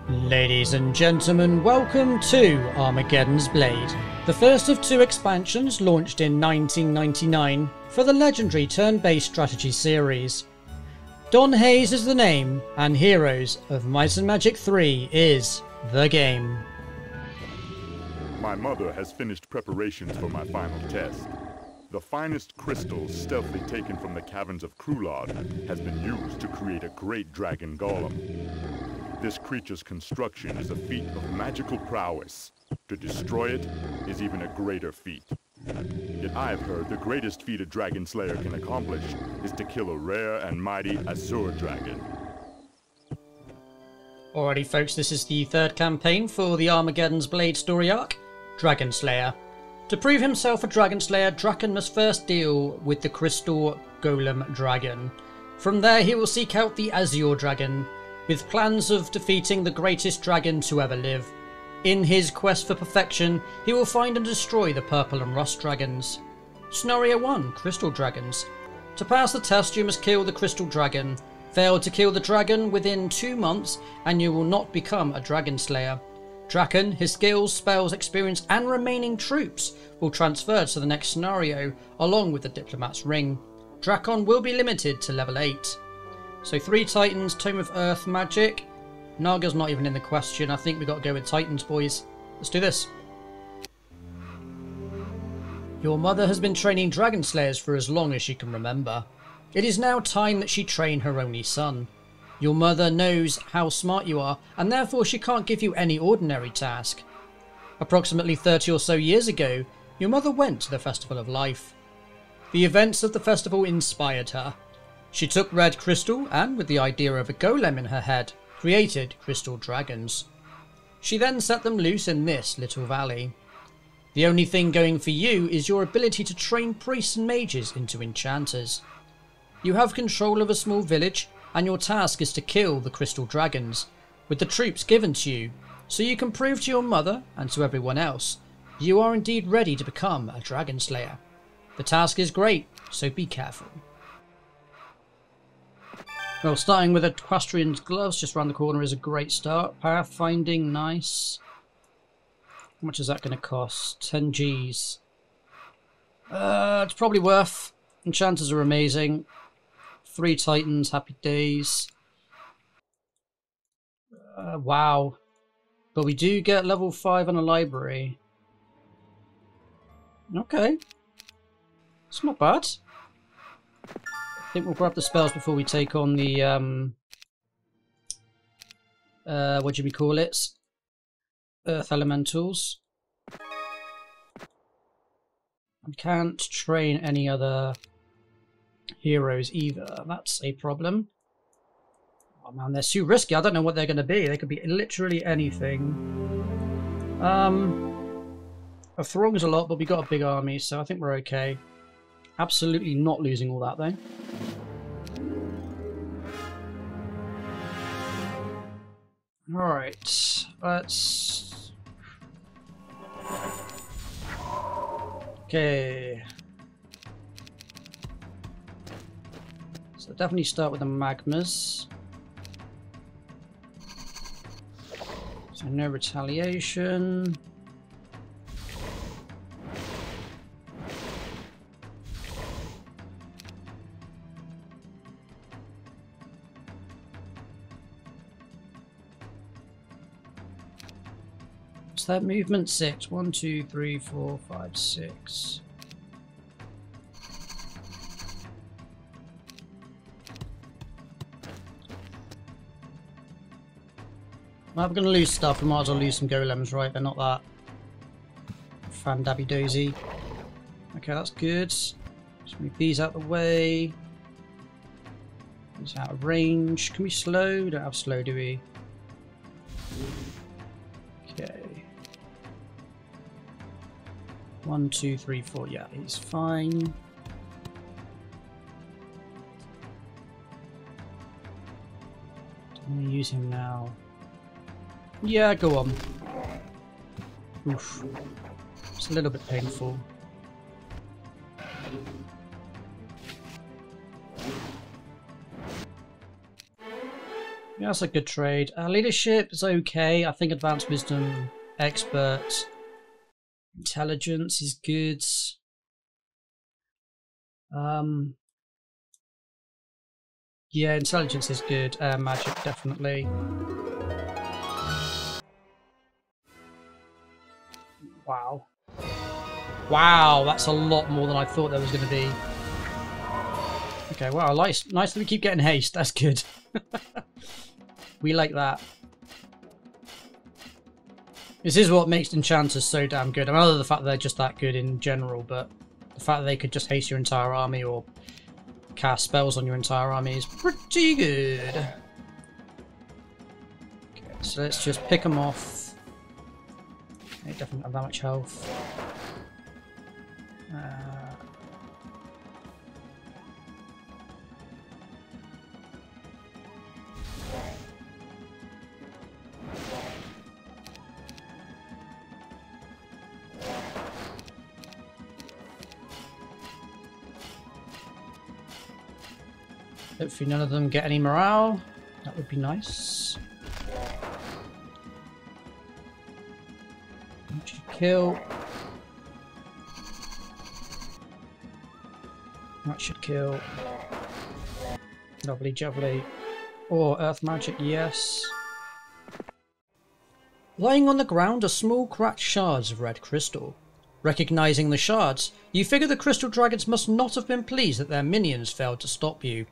Ladies and gentlemen, welcome to Armageddon's Blade, the first of two expansions launched in 1999 for the legendary turn-based strategy series. donHaize is the name, and Heroes of Might and Magic 3 is the game. My mother has finished preparations for my final test. The finest crystals stealthily taken from the caverns of Krulod has been used to create a great dragon golem. This creature's construction is a feat of magical prowess. To destroy it is even a greater feat. Yet I have heard the greatest feat a dragon slayer can accomplish is to kill a rare and mighty Azure dragon. Alrighty folks, this is the third campaign for the Armageddon's Blade story arc, Dragon Slayer. To prove himself a Dragon Slayer, Draken must first deal with the Crystal Golem Dragon. From there he will seek out the Azure Dragon, with plans of defeating the greatest dragon to ever live. In his quest for perfection, he will find and destroy the Purple and Rust Dragons. Scenario 1, Crystal Dragons. To pass the test you must kill the Crystal Dragon. Fail to kill the dragon within 2 months and you will not become a Dragon Slayer. Draken, his skills, spells, experience and remaining troops will transfer to the next scenario along with the Diplomat's Ring. Drakon will be limited to level 8. So 3 Titans, Tome of Earth magic. Naga's not even in the question. I think we got to go with Titans, boys. Let's do this. Your mother has been training Dragon Slayers for as long as she can remember. It is now time that she train her only son. Your mother knows how smart you are, and therefore she can't give you any ordinary task. Approximately 30 or so years ago, your mother went to the Festival of Life. The events of the festival inspired her. She took red crystal and, with the idea of a golem in her head, created crystal dragons. She then set them loose in this little valley. The only thing going for you is your ability to train priests and mages into enchanters. You have control of a small village, and your task is to kill the crystal dragons, with the troops given to you, so you can prove to your mother, and to everyone else, you are indeed ready to become a Dragon Slayer. The task is great, so be careful. Well, starting with Equestrian's Gloves just around the corner is a great start. Pathfinding, nice. How much is that going to cost? 10 Gs. It's probably worth. Enchanters are amazing. 3 Titans, happy days. Wow. But we do get level 5 on a library. Okay. It's not bad. I think we'll grab the spells before we take on the, what do we call it? Earth Elementals. I can't train any other heroes either. That's a problem. Oh man, they're too risky. I don't know what they're going to be. They could be literally anything. A throng's a lot, but we got a big army, so I think we're okay. Absolutely not losing all that though. Alright, let's... Okay. So definitely start with the magmas. So no retaliation. What's that movement? 6. 1, 2, 3, 4, 5, 6. Well, we're going to lose stuff. We might as well lose some golems, right? They're not that fan-dabby-dozy. Okay, that's good. Just move these out of the way. These out of range. Can we slow? Don't have slow, do we? Okay. 1, 2, 3, 4. Yeah, he's fine. Don't want to use him now. Yeah, go on. Oof. It's a little bit painful. Yeah, that's a good trade. Leadership is okay. I think advanced wisdom, expert, intelligence is good. Yeah, intelligence is good. Magic, definitely. Wow. Wow, that's a lot more than I thought there was going to be. Okay, wow, nice that we keep getting haste. That's good. We like that. This is what makes enchanters so damn good. I mean, other than the fact that they're just that good in general, but the fact that they could just haste your entire army or cast spells on your entire army is pretty good. Okay, so let's just pick them off. They definitely don't have that much health. Hopefully none of them get any morale. That would be nice. That should kill. That should kill. Lovely jubbly. Or earth magic, yes. Lying on the ground are small cracked shards of red crystal. Recognizing the shards, you figure the crystal dragons must not have been pleased that their minions failed to stop you.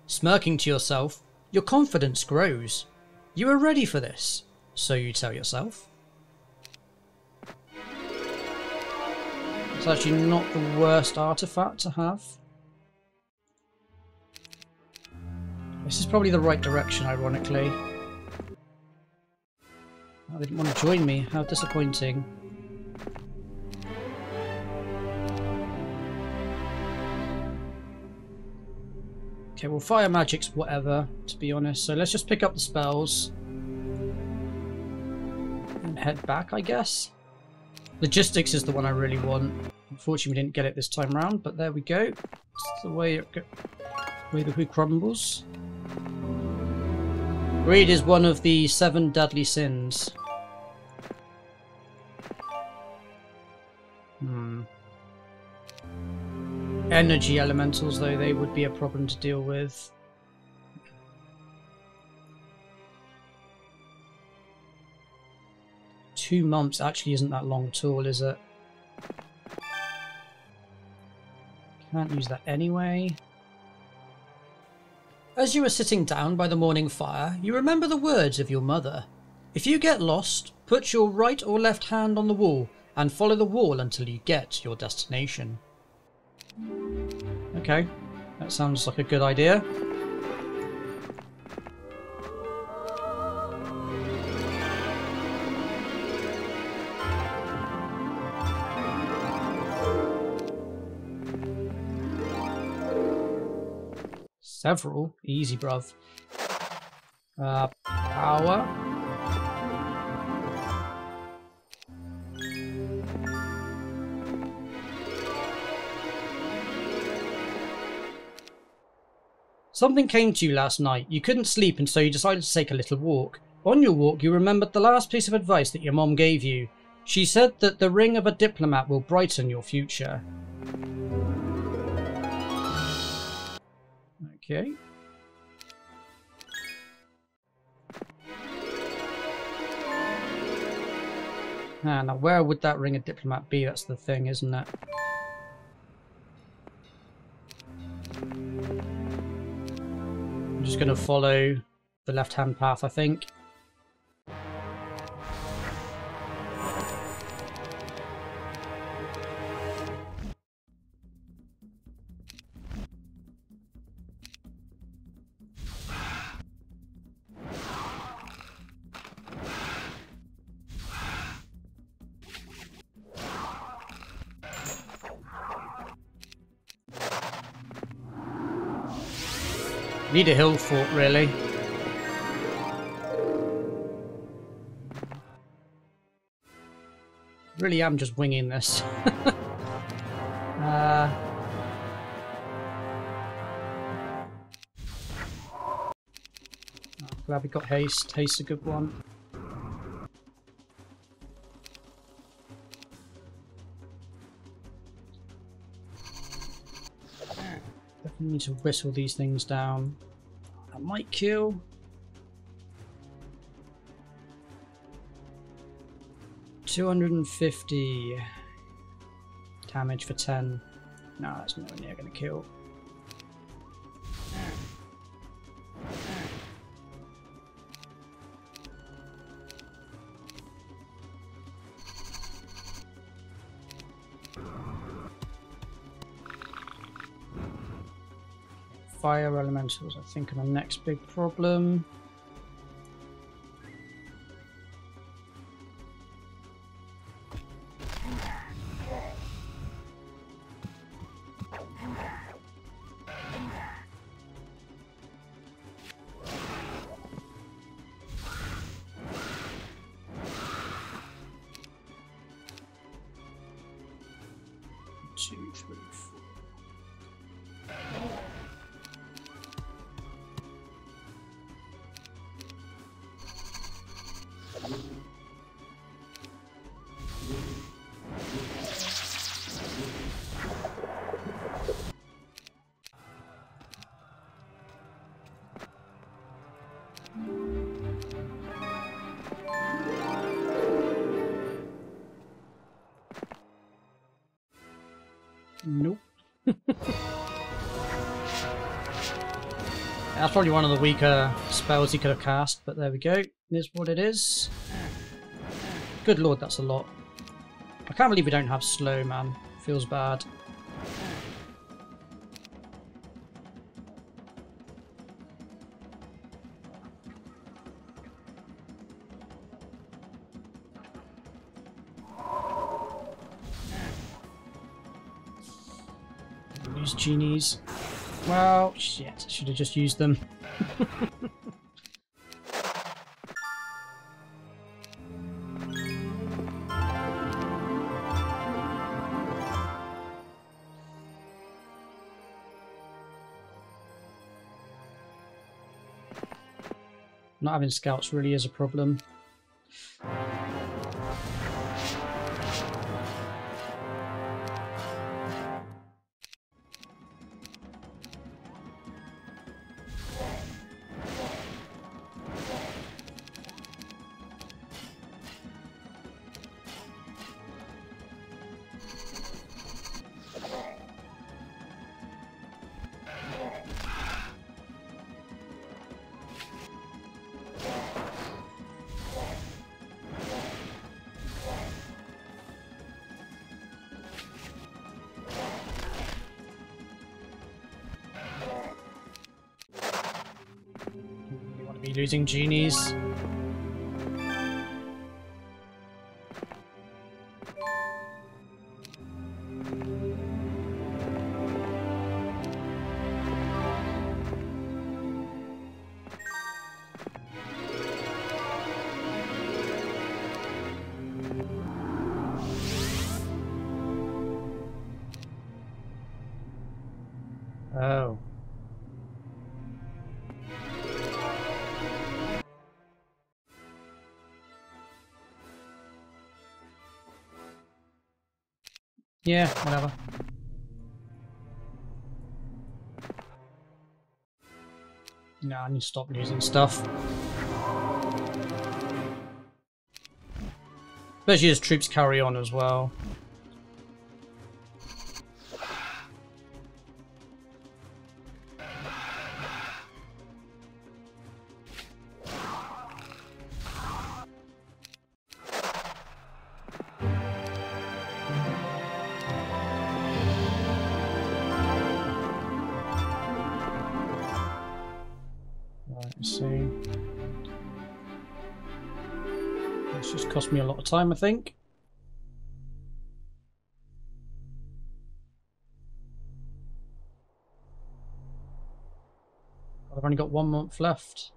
Smirking to yourself, your confidence grows. You are ready for this, so you tell yourself. It's actually not the worst artifact to have. This is probably the right direction, ironically. Oh, they didn't want to join me. How disappointing. Okay, well, fire magic's whatever, to be honest. So let's just pick up the spells. And head back, I guess. Logistics is the one I really want. Unfortunately, we didn't get it this time round, but there we go. It's the way the who crumbles. Greed is one of the 7 deadly sins. Energy elementals, though, they would be a problem to deal with. Two months actually isn't that long at all, is it? Can't use that anyway. As you are sitting down by the morning fire, you remember the words of your mother. If you get lost, put your right or left hand on the wall and follow the wall until you get your destination. Okay, that sounds like a good idea. Several? Easy, bruv. Power. Something came to you last night. You couldn't sleep and so you decided to take a little walk. On your walk, you remembered the last piece of advice that your mom gave you. She said that the ring of a diplomat will brighten your future. Okay. Now where would that ring of diplomat be? That's the thing, isn't it? I'm just going to follow the left-hand path, I think. Need a hill fort, really. Really am just winging this. I'll grab we got haste. Haste's a good one. Definitely need to whistle these things down. That might kill. $250 damage for 10. No, that's nowhere near going to kill. Fire elementals, I think, are the next big problem. Two, three, four. Nope. That's probably one of the weaker spells he could have cast, but there we go. It is what it is. Good lord, that's a lot. I can't believe we don't have slow, man. Feels bad. Use genies. Well, shit, I should have just used them. Not having scouts really is a problem. Losing genies. Oh. Yeah, whatever. No, I need to stop losing stuff. Especially as troops carry on as well. Cost me a lot of time, I think. I've only got 1 month left.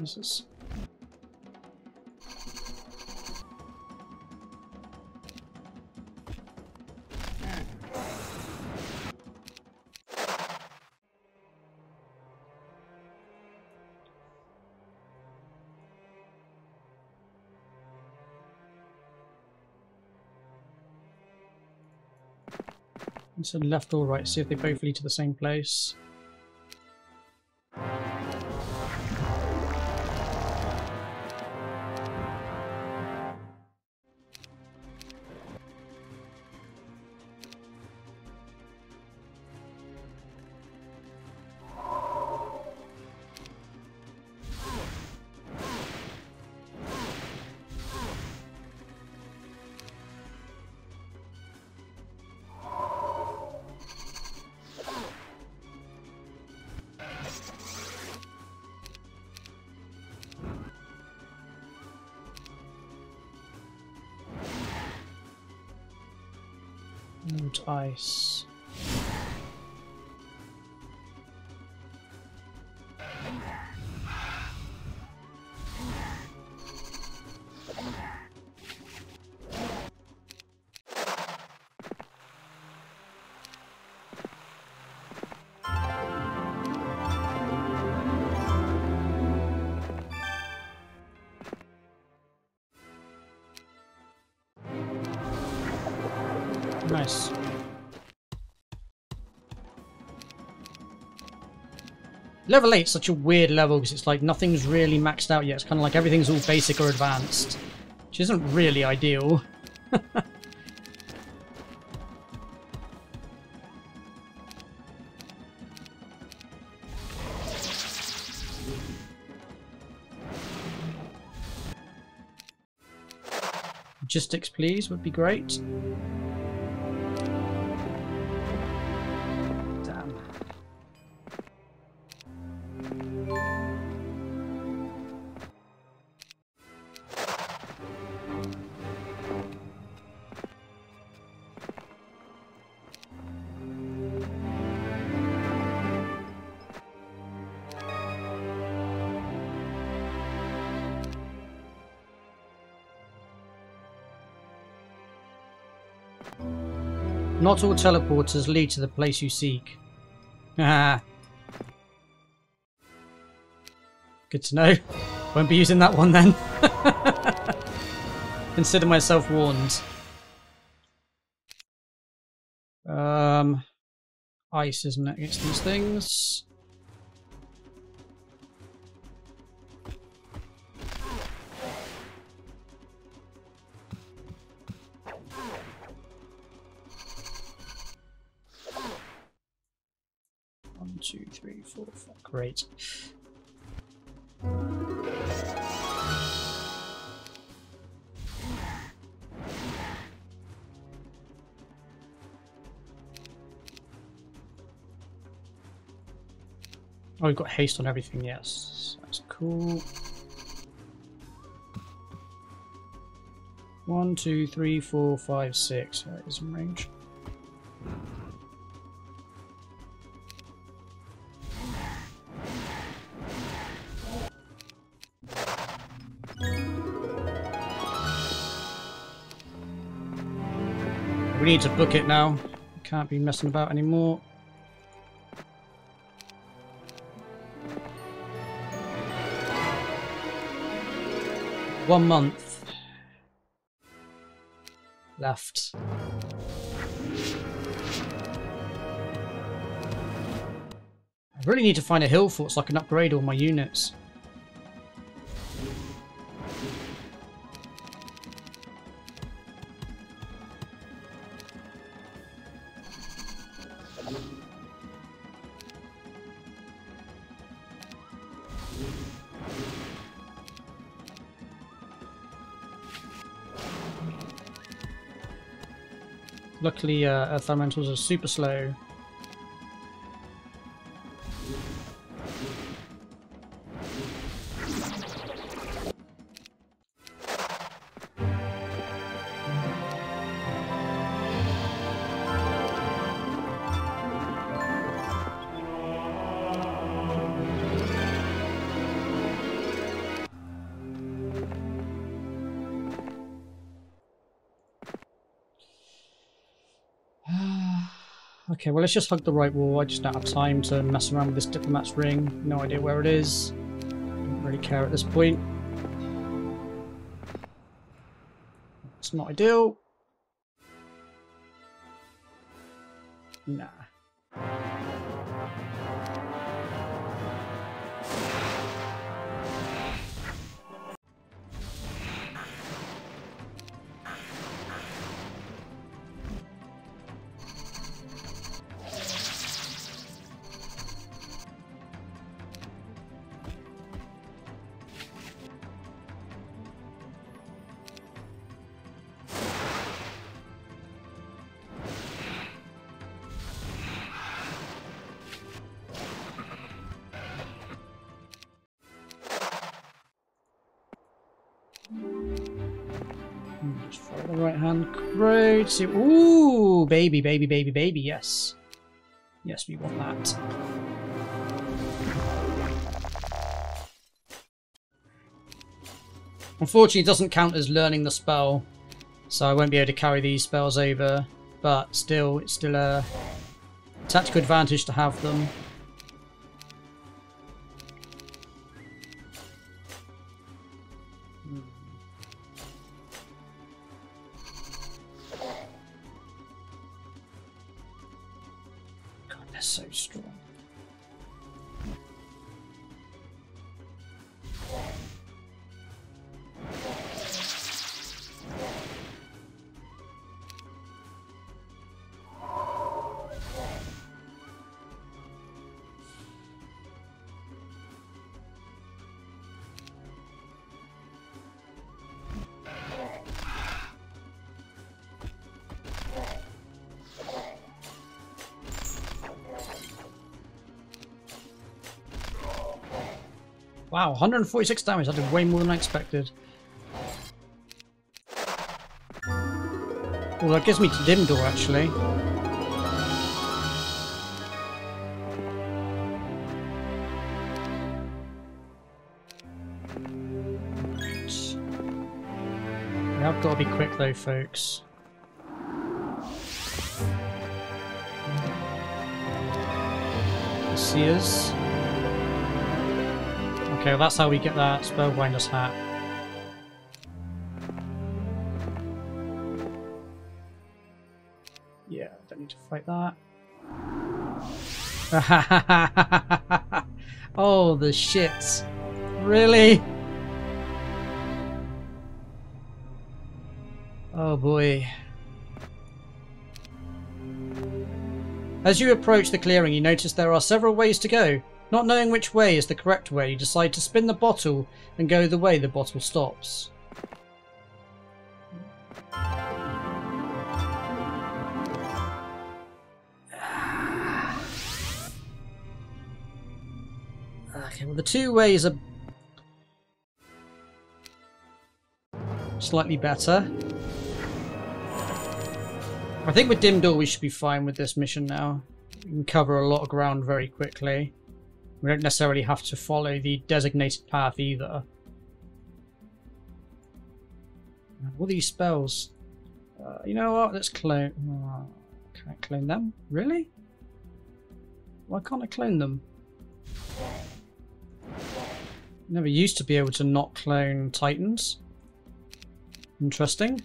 Jesus. So left or right, see if they both lead to the same place. donHaize. Nice. Level 8 is such a weird level because it's like nothing's really maxed out yet. It's kind of like everything's all basic or advanced, which isn't really ideal. Logistics, please, would be great. Damn. Not all teleporters lead to the place you seek. Haha. Good to know. Won't be using that one then. Consider myself warned. Ice, isn't it, against these things? One, two, three, four, five. Great. Oh, we've got haste on everything, yes. That's cool. 1, 2, 3, 4, 5, 6. That is in range. We need to book it now. Can't be messing about anymore. One month left. I really need to find a hill fort so I can upgrade all my units. Luckily, Earth Elementals are super slow. Okay, well, let's just hug the right wall. I just don't have time to mess around with this diplomat's ring. No idea where it is. Don't really care at this point. It's not ideal. Nah. Just follow the right hand road. See, ooh, baby, baby, baby, baby. Yes, yes, we want that. Unfortunately, it doesn't count as learning the spell, so I won't be able to carry these spells over. But still, it's still a tactical advantage to have them. So strong. Wow, 146 damage. That did way more than I expected. Well, that gives me to dim door, actually. We have got to be quick, though, folks. See us. Okay, well that's how we get that Spellbinder's hat. Yeah, don't need to fight that. Oh, the shits. Really? Oh boy. As you approach the clearing, you notice there are several ways to go. Not knowing which way is the correct way, you decide to spin the bottle and go the way the bottle stops. Okay, well the two ways are slightly better. I think with Dim Door we should be fine with this mission now. We can cover a lot of ground very quickly. We don't necessarily have to follow the designated path either. All these spells. You know what? Let's clone. Oh, can't clone them? Really? Why can't I clone them? Never used to be able to not clone Titans. Interesting.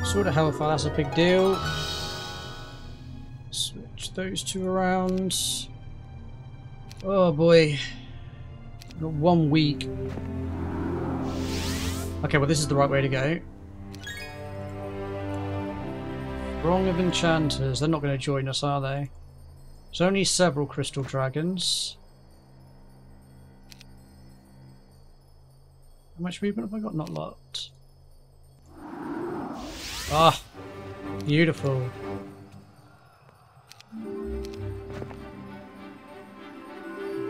Sort of hellfire, that's a big deal. Switch those two around. Oh boy. Got 1 week. Okay, well this is the right way to go. Throng of Enchanters. They're not going to join us, are they? There's only several crystal dragons. much movement have I got? Not locked. Ah, beautiful.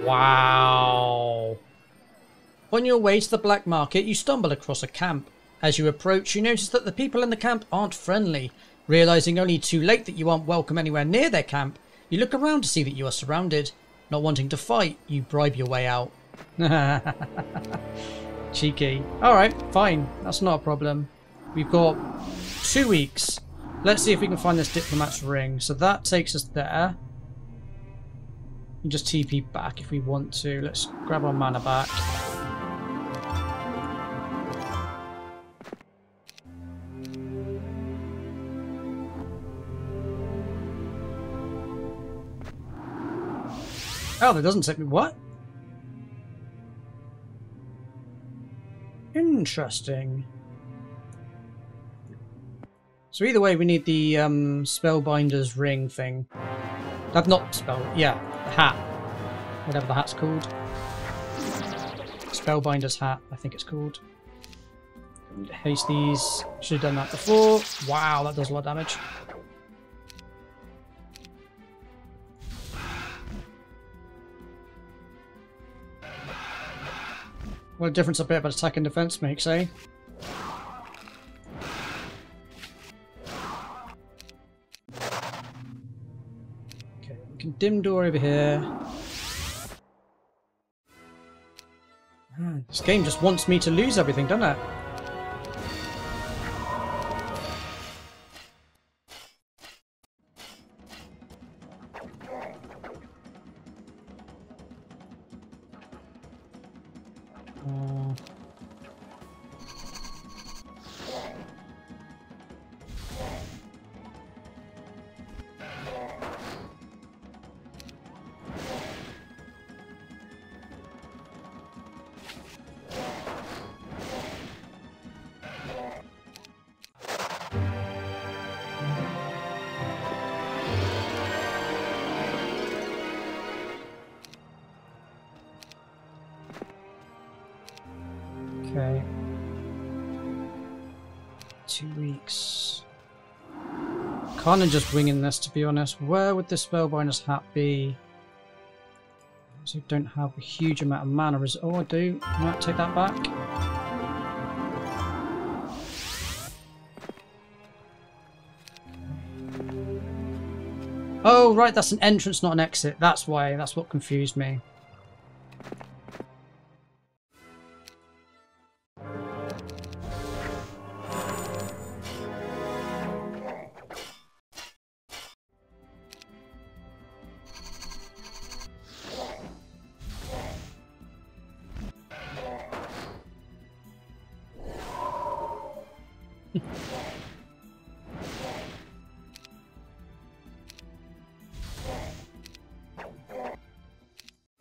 Wow. On your way to the black market, you stumble across a camp. As you approach, you notice that the people in the camp aren't friendly. Realizing only too late that you aren't welcome anywhere near their camp, you look around to see that you are surrounded. Not wanting to fight, you bribe your way out. Cheeky. Alright, fine. That's not a problem. We've got 2 weeks. Let's see if we can find this diplomat's ring. So that takes us there. We can just TP back if we want to. Let's grab our mana back. Oh, that doesn't take me. What? Interesting. So either way, we need the Spellbinder's ring thing. Not spell. Yeah, the hat. Whatever the hat's called. Spellbinder's hat, I think it's called. Haste these. Should have done that before. Wow, that does a lot of damage. What a difference a bit about attack and defense makes, eh? Okay, we can dim door over here. Man, this game just wants me to lose everything, doesn't it? Okay. 2 weeks. Kind of just winging this, to be honest. Where would the Spellbinder's hat be? So I don't have a huge amount of mana. Oh, I do. I might take that back. Oh, right. That's an entrance, not an exit. That's why. That's what confused me.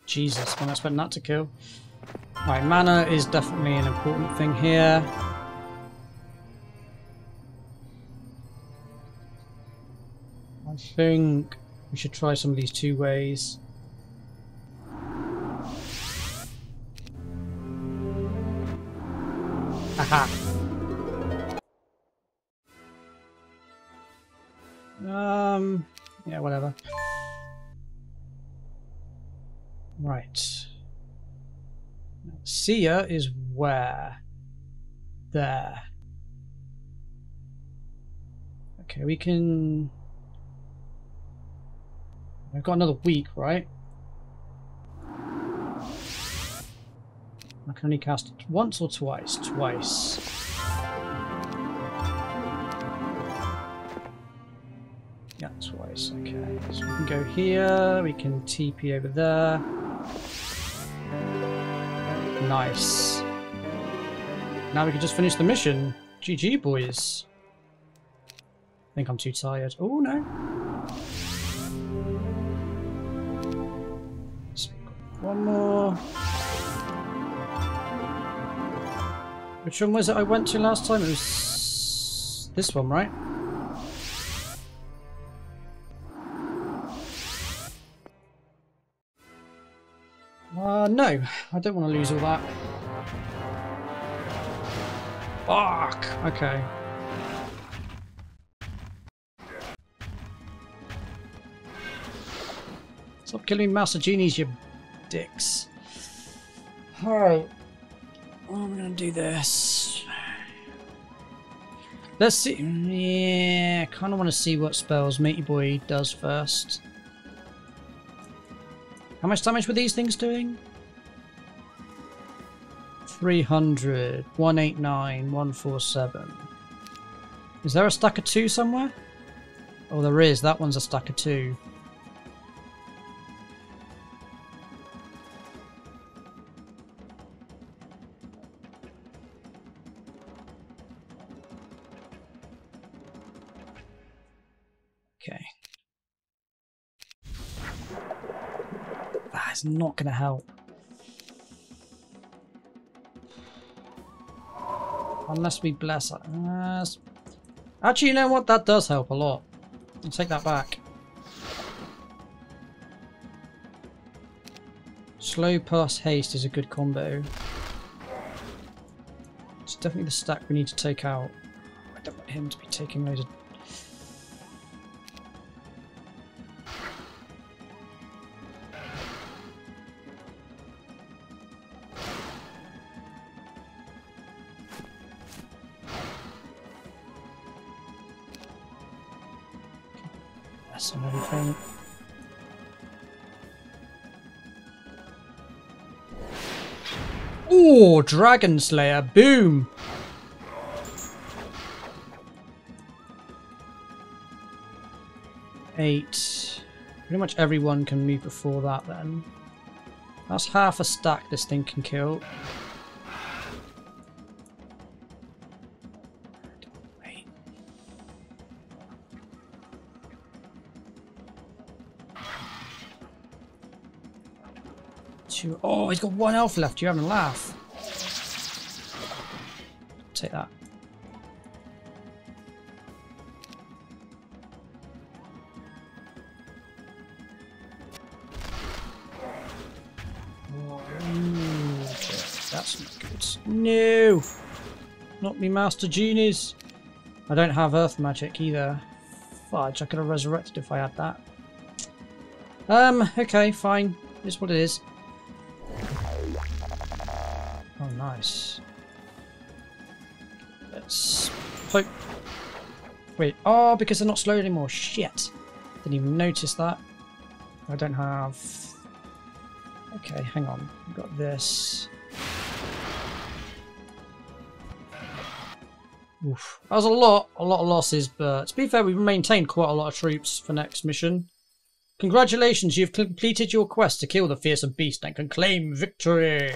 Jesus, when I spent that to kill. Right, mana is definitely an important thing here. I think we should try some of these 2 ways. Aha! Yeah, whatever. Right. Sia is where? There. Okay, we can... We've got another week, right? I can only cast it once or twice? Twice. Yeah, twice. Okay, so we can go here, we can TP over there. Nice. Now we can just finish the mission. GG, boys. I think I'm too tired. Oh, no. One more. Which one was it I went to last time? It was this one, right? No, I don't want to lose all that. Fuck! Okay. Stop killing Master Genies, you dicks. Alright. I'm gonna do this. Let's see. Yeah, kind of want to see what spells Matey Boy does first. How much damage were these things doing? 300, 189, 147. Is there a stack of 2 somewhere? Oh, there is. That one's a stack of 2. Okay. That is not going to help. Unless we bless it. Actually, you know what? That does help a lot. I'll take that back. Slow plus haste is a good combo. It's definitely the stack we need to take out. I don't want him to be taking loads of... and everything. Oh, Dragon Slayer, boom! Eight. Pretty much everyone can move before that then. That's half a stack this thing can kill. Oh, he's got 1 health left. You're having a laugh. Take that. Okay, that's not good. No! Not me Master Genies. I don't have Earth Magic either. Fudge, I could have resurrected if I had that. Okay, fine. It's what it is. Oh, nice. Let's poke. Wait, oh, because they're not slow anymore. Shit. Didn't even notice that. I don't have... Okay, hang on. We've got this. Oof. That was a lot of losses, but to be fair, we've maintained quite a lot of troops for next mission. Congratulations, you've completed your quest to kill the fearsome beast and can claim victory!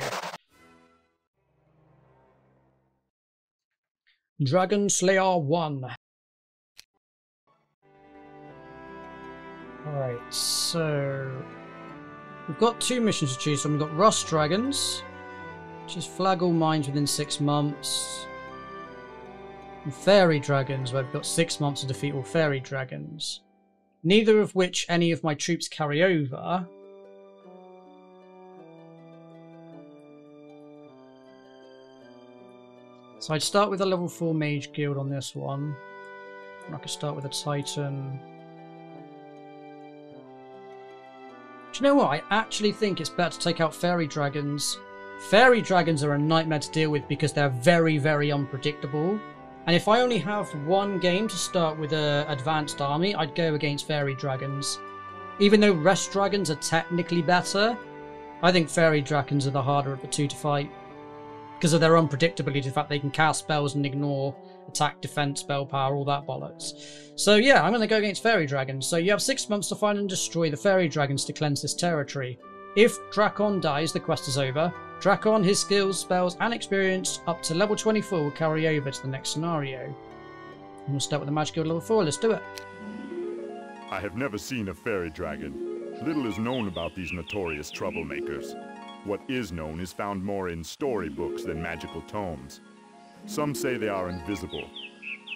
Dragon Slayer 1. Alright, so... we've got 2 missions to choose from. We've got Rust Dragons, which is flag all mines within 6 months. And Faerie Dragons, where we've got 6 months to defeat all Faerie Dragons. Neither of which any of my troops carry over. So I'd start with a level 4 Mage Guild on this one. And I could start with a Titan. Do you know what? I actually think it's better to take out Faerie Dragons. Faerie Dragons are a nightmare to deal with because they're very, very unpredictable. And if I only have 1 game to start with an advanced army, I'd go against Faerie Dragons. Even though Rest Dragons are technically better, I think Faerie Dragons are the harder of the 2 to fight. Because of their unpredictability, the fact they can cast spells and ignore attack, defense, spell power, all that bollocks. So yeah, I'm going to go against Faerie Dragons. So you have 6 months to find and destroy the Faerie Dragons to cleanse this territory. If Drakon dies, the quest is over. Drakon, his skills, spells, and experience up to level 24 will carry over to the next scenario. And we'll start with the Magic Guild level 4. Let's do it. I have never seen a Faerie Dragon. Little is known about these notorious troublemakers. What is known is found more in storybooks than magical tomes. Some say they are invisible.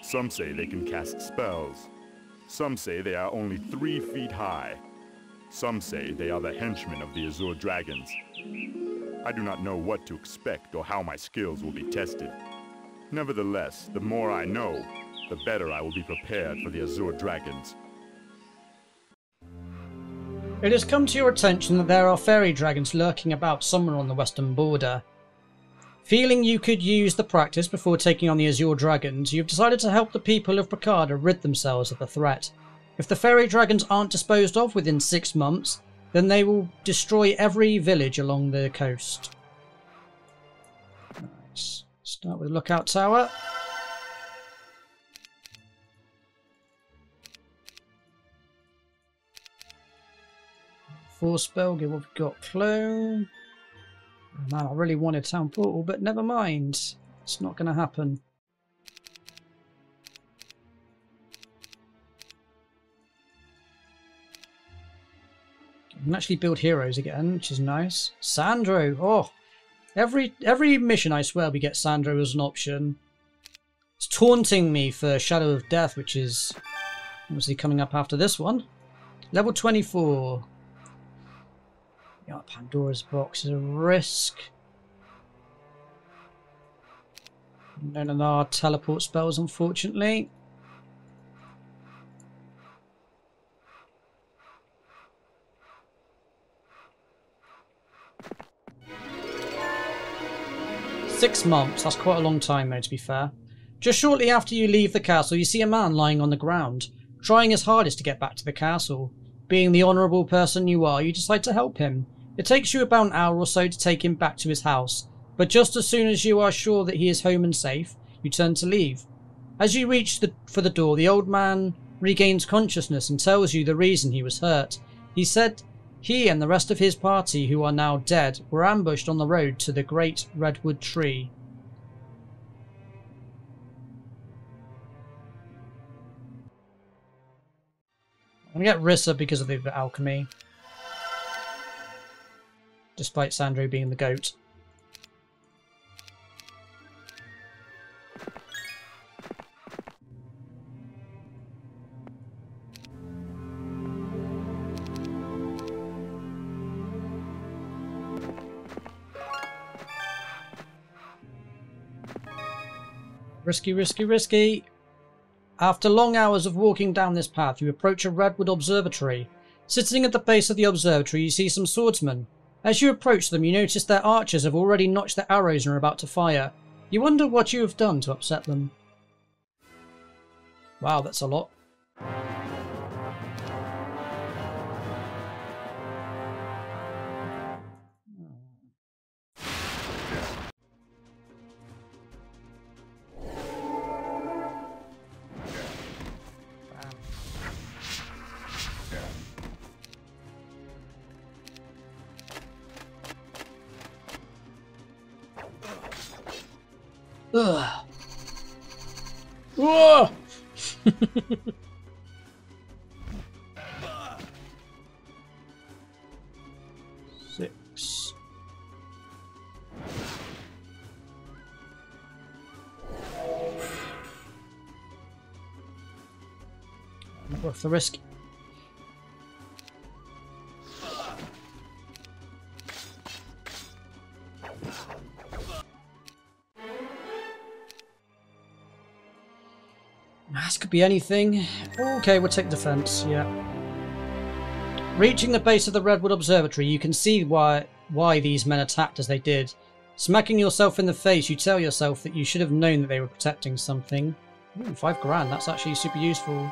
Some say they can cast spells. Some say they are only 3 feet high. Some say they are the henchmen of the Azure Dragons. I do not know what to expect or how my skills will be tested. Nevertheless, the more I know, the better I will be prepared for the Azure Dragons. It has come to your attention that there are fairy dragons lurking about somewhere on the western border. Feeling you could use the practice before taking on the Azure Dragons, you've decided to help the people of Bracada rid themselves of the threat. If the fairy dragons aren't disposed of within 6 months, then they will destroy every village along the coast. Let's start with Lookout Tower. Force spell, give what we've got. Clone. Oh, man, I really wanted Town Portal, but never mind. It's not going to happen. We can actually build heroes again, which is nice. Sandro! Oh! Every mission, I swear, we get Sandro as an option. It's taunting me for Shadow of Death, which is obviously coming up after this one. Level 24. Yeah, Pandora's box is a risk. None of our teleport spells, unfortunately. Six months, that's quite a long time though, to be fair. Just shortly after you leave the castle, you see a man lying on the ground, trying his hardest to get back to the castle. Being the honourable person you are, you decide to help him. It takes you about an hour or so to take him back to his house, but just as soon as you are sure that he is home and safe, you turn to leave. As you reach for the door, the old man regains consciousness and tells you the reason he was hurt. He said he and the rest of his party, who are now dead, were ambushed on the road to the great redwood tree. I'm going to get Rissa because of the alchemy. Despite Sandro being the goat. Risky, risky, risky. After long hours of walking down this path, you approach a redwood observatory. Sitting at the base of the observatory, you see some swordsmen. As you approach them, you notice their archers have already notched their arrows and are about to fire. You wonder what you have done to upset them. Wow, that's a lot. Ugh. Whoa! 6. Not worth the risk. This could be anything. Okay, we'll take defense, yeah. Reaching the base of the Redwood Observatory, you can see why these men attacked as they did. Smacking yourself in the face, you tell yourself that you should have known that they were protecting something. Ooh, 5 grand, that's actually super useful.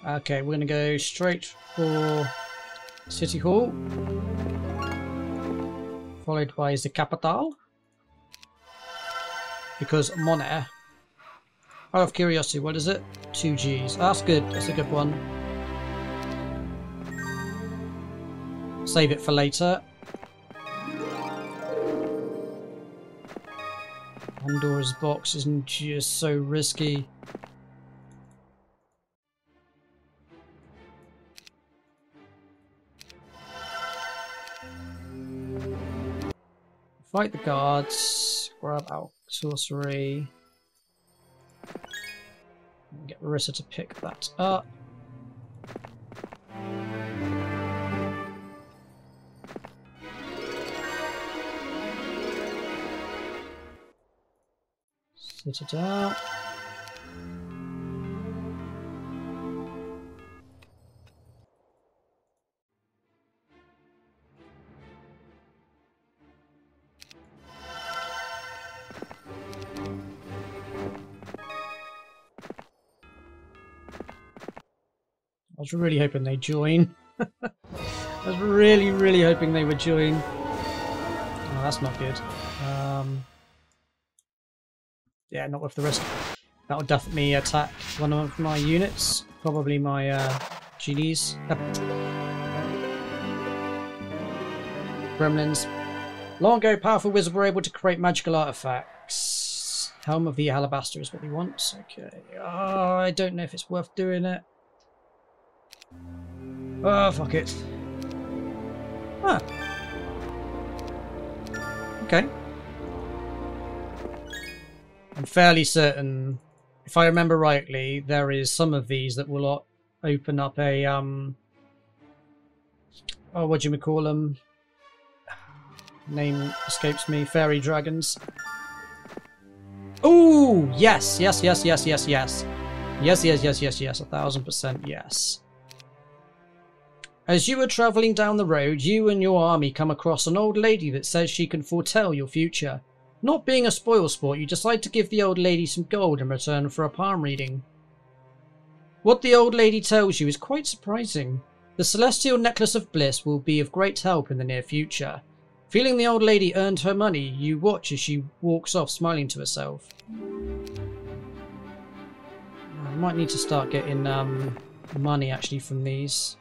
Okay, we're going to go straight for City Hall. Followed by the capital. Because Monair. Out of curiosity, what is it? 2 Gs. That's good. That's a good one. Save it for later. Pandora's box isn't just so risky. Fight the guards. Grab out sorcery. Get Rissa to pick that up. Da-da-da. I was really hoping they'd join. I was really, really hoping they would join. Oh, that's not good. Yeah, not with the rest. That would definitely attack one of my units. Probably my genies. Gremlins. Long ago, powerful wizards were able to create magical artifacts. Helm of the Alabaster is what he wants. Okay. Oh, I don't know if it's worth doing it. Oh, fuck it. Huh. Okay. I'm fairly certain, if I remember rightly, there is some of these that will open up a, oh, what do you call them? Name escapes me. Fairy dragons. Oh, yes, yes, yes, yes, yes, yes. Yes, yes, yes, yes, yes, 1000% yes. As you are travelling down the road, you and your army come across an old lady that says she can foretell your future. Not being a spoil sport, you decide to give the old lady some gold in return for a palm reading. What the old lady tells you is quite surprising. The celestial necklace of bliss will be of great help in the near future. Feeling the old lady earned her money, you watch as she walks off smiling to herself. I might need to start getting money actually from these.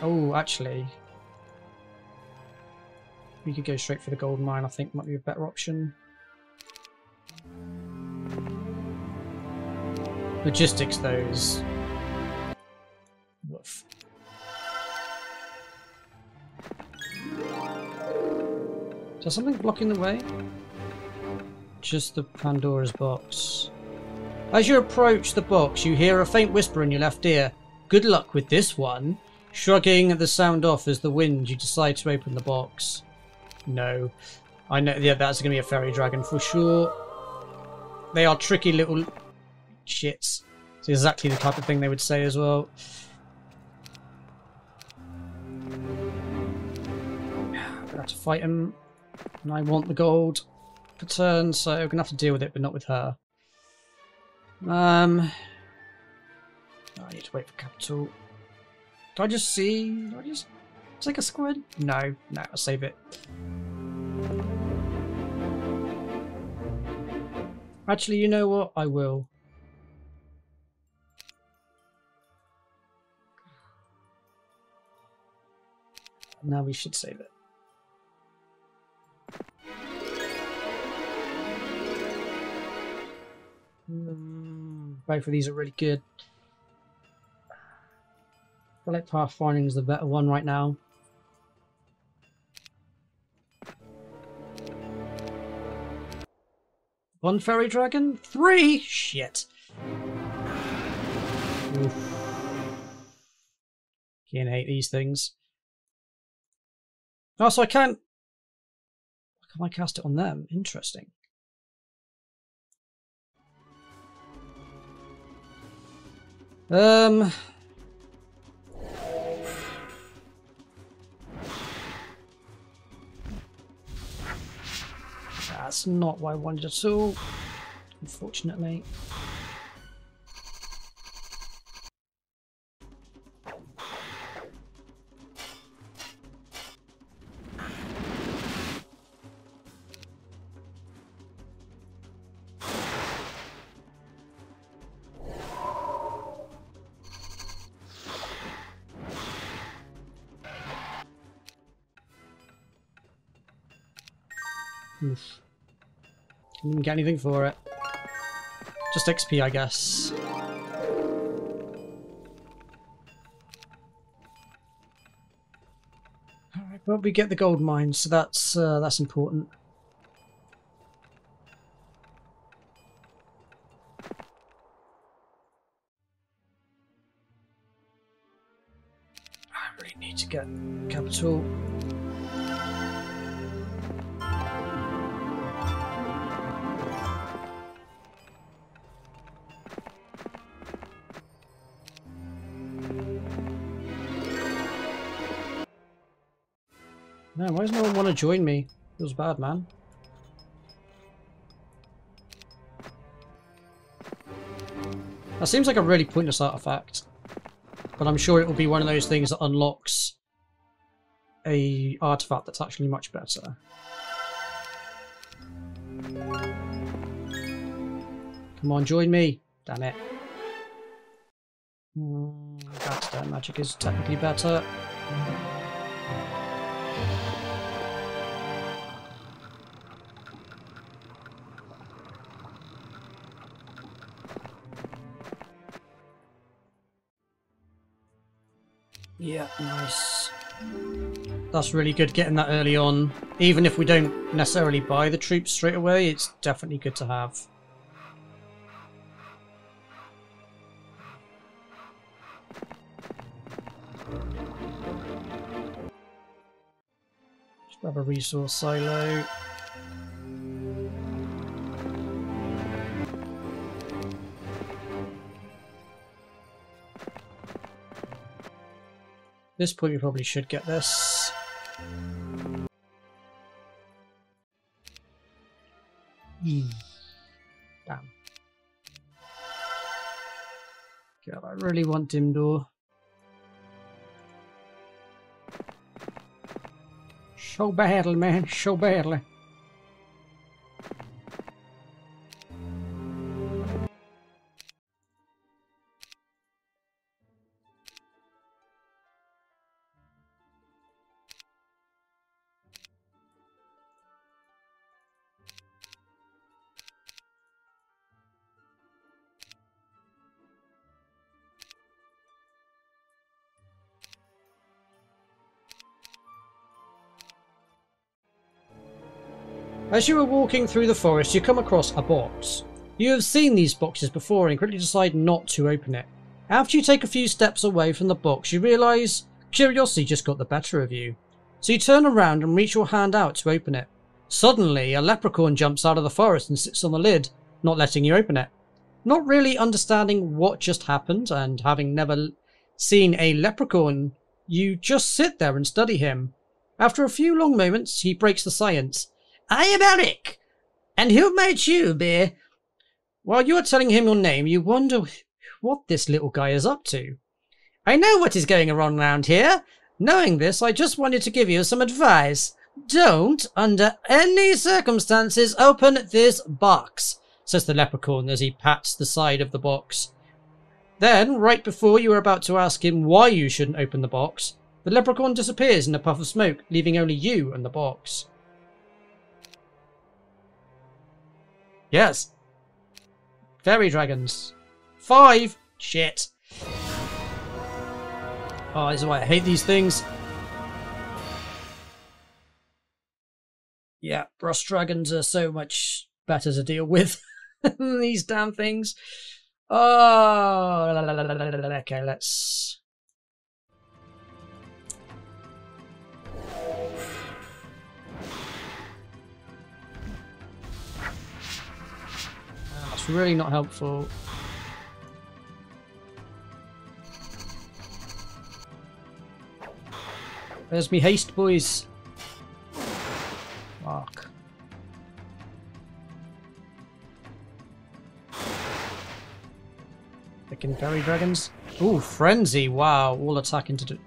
Oh, actually, we could go straight for the gold mine. I think might be a better option. Logistics, those. Woof. Is there something blocking the way? Just the Pandora's box. As you approach the box, you hear a faint whisper in your left ear. Good luck with this one. Shrugging the sound off as the wind, you decide to open the box. No. I know, yeah, that's going to be a fairy dragon for sure. They are tricky little shits. It's exactly the type of thing they would say as well. I'm going to have to fight him. And I want the gold per turn, so I'm going to have to deal with it, but not with her. I need to wait for capital. Do I just see? Do I just take a squid? No, I'll save it. Actually, you know what? I will. Now we should save it. Both of these are really good. I feel like Pathfinding is the better one right now. One fairy dragon? 3? Shit. Oof. Can't hate these things. Oh, so I can't... Why can't I cast it on them? Interesting. That's not what I wanted at all, unfortunately. Oof. Didn't get anything for it. Just XP, I guess. Alright, well, we get the gold mine, so that's important. I really need to get capital. Man, why does no one want to join me? Feels bad, man. That seems like a really pointless artifact. But I'm sure it will be one of those things that unlocks a artifact that's actually much better. Come on, join me. Damn it. Backstab magic is technically better. Yeah, nice. That's really good getting that early on. Even if we don't necessarily buy the troops straight away, it's definitely good to have. Just grab a resource silo. At this point we probably should get this. Damn. God, I really want Dimdor. So badly, man, so badly. As you are walking through the forest, you come across a box. You have seen these boxes before and quickly decide not to open it. After you take a few steps away from the box, you realise curiosity just got the better of you. So you turn around and reach your hand out to open it. Suddenly, a leprechaun jumps out of the forest and sits on the lid, not letting you open it. Not really understanding what just happened and having never seen a leprechaun, you just sit there and study him. After a few long moments, he breaks the silence. I am Eric, and who might you be? While you are telling him your name, you wonder what this little guy is up to. I know what is going on around here. Knowing this, I just wanted to give you some advice. Don't, under any circumstances, open this box, says the leprechaun as he pats the side of the box. Then, right before you are about to ask him why you shouldn't open the box, the leprechaun disappears in a puff of smoke, leaving only you and the box. Yes. Fairy dragons. 5. Shit. Oh, this is why I hate these things. Yeah, brass dragons are so much better to deal with than these damn things. Oh, okay, let's... That's really not helpful. There's me haste, boys. Fuck. Picking fairy dragons. Ooh, frenzy. Wow, all attacking to do.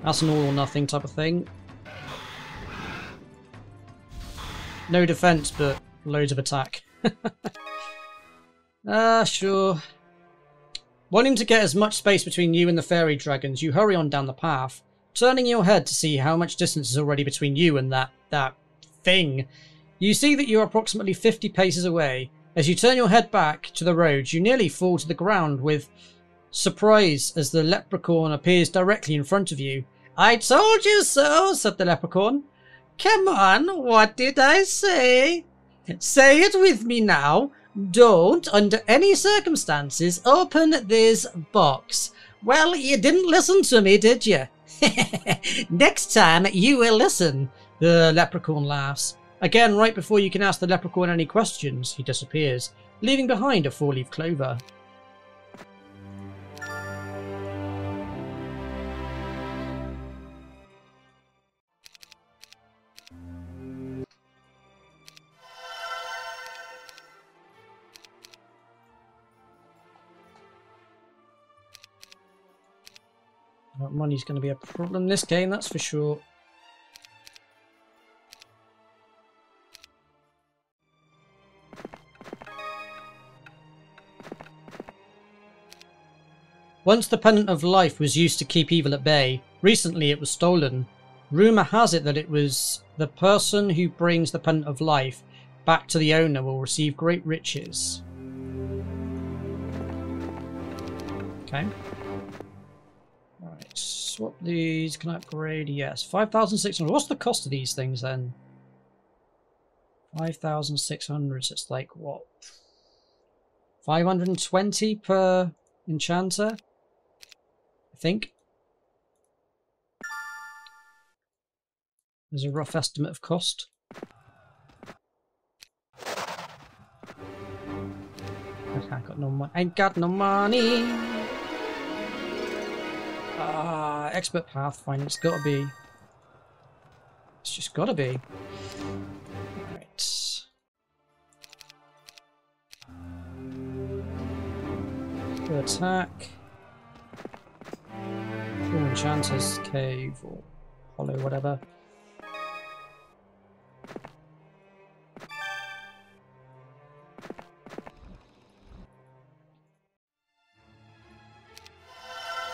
That's an all or nothing type of thing. No defense, but loads of attack. Sure. Wanting to get as much space between you and the fairy dragons, you hurry on down the path, turning your head to see how much distance is already between you and that thing. You see that you are approximately 50 paces away. As you turn your head back to the road, you nearly fall to the ground with surprise as the leprechaun appears directly in front of you. I told you so, said the leprechaun. Come on, what did I say? Say it with me now. Don't, under any circumstances, open this box. Well, you didn't listen to me, did you? Next time, you will listen. The leprechaun laughs. Again, right before you can ask the leprechaun any questions, he disappears, leaving behind a 4-leaf clover. Money's going to be a problem this game, that's for sure. Once the Pendant of Life was used to keep evil at bay, recently it was stolen. Rumour has it that it was the person who brings the Pendant of Life back to the owner will receive great riches. Okay. Alright, swap these. Can I upgrade? Yes. 5,600. What's the cost of these things then? 5,600. So it's like, what? 520 per enchanter? I think. There's a rough estimate of cost. Okay, I got no money. Ain't got no money. Expert Pathfinder. It's gotta be. It's just gotta be. Alright. Good attack. Enchanter's Cave or Hollow, whatever.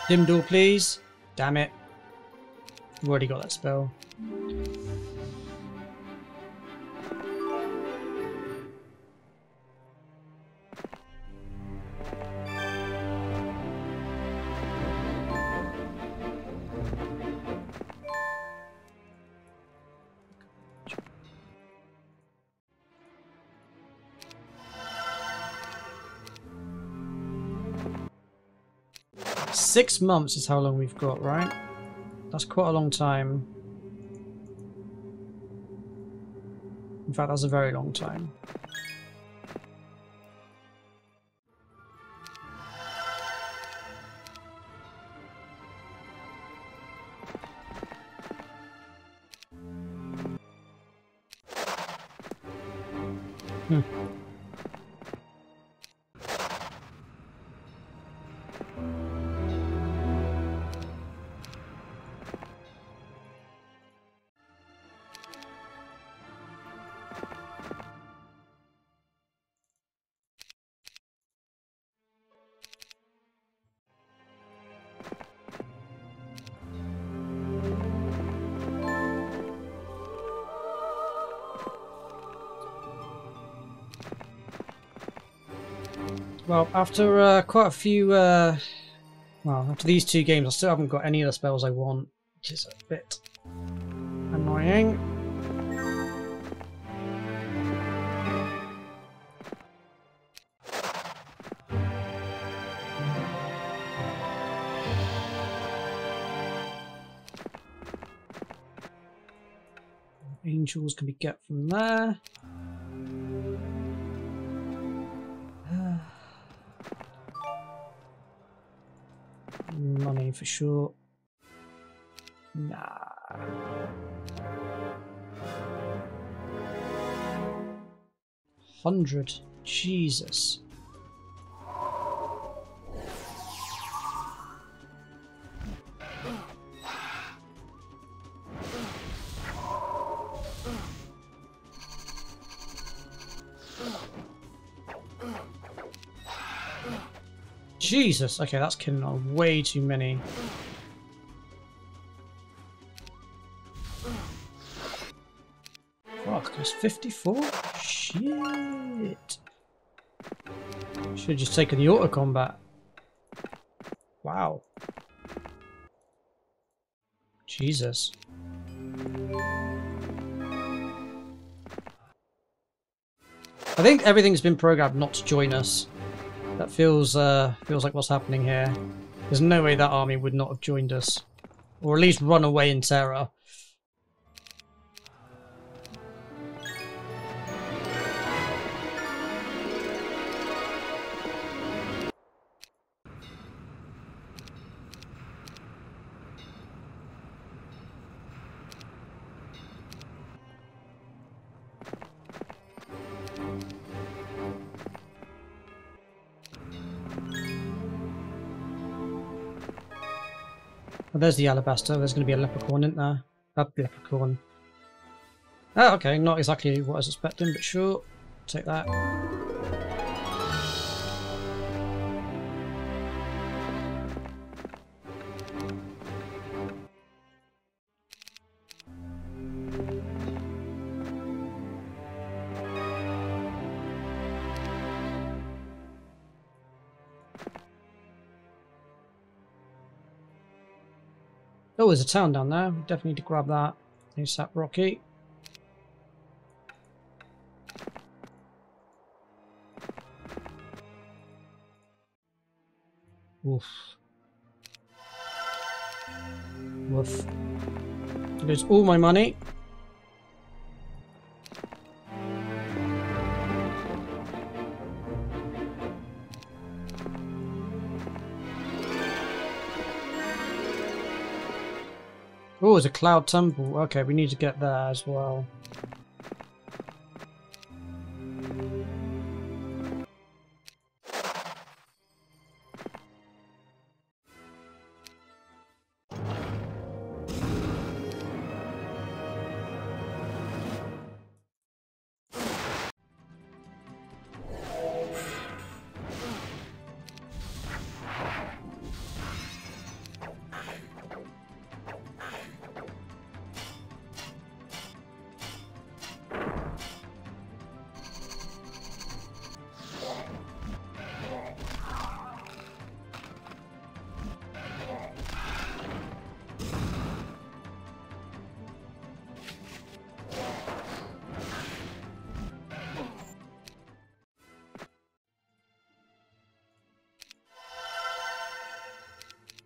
Dim door, please. Damn it. We've already got that spell. Six months is how long we've got, right? That's quite a long time. In fact, that's a very long time. Well, after quite a few, well, after these two games, I still haven't got any of the spells I want, which is a bit annoying. Angels can be get from there. Money for sure. Nah. 100. Jesus. Jesus, okay, that's killing on way too many. Fuck, there's 54? Shit. Should have just taken the auto combat. Wow. Jesus. I think everything's been programmed not to join us. That feels like what's happening here. There's no way that army would not have joined us. Or at least run away in terror. Oh, there's the alabaster. There's going to be a leprechaun, isn't there? A leprechaun. Oh, okay. Not exactly what I was expecting, but sure. Take that. Oh, there's a town down there. We definitely need to grab that. ASAP Rocky. Oof. Woof. Lose all my money. Oh, it's a cloud temple. Okay, we need to get there as well.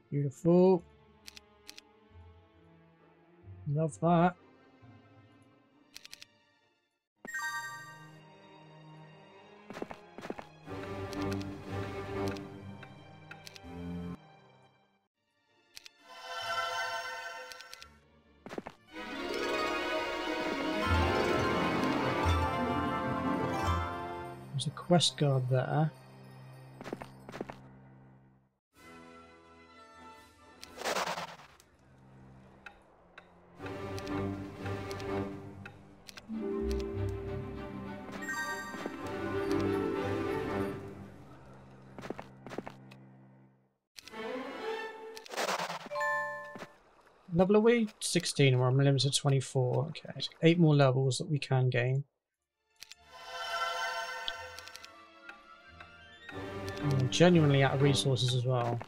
Beautiful. Love that. There's a quest guard there. Level are we? 16, where I'm limited to 24. Okay, so 8 more levels that we can gain. I'm genuinely out of resources as well.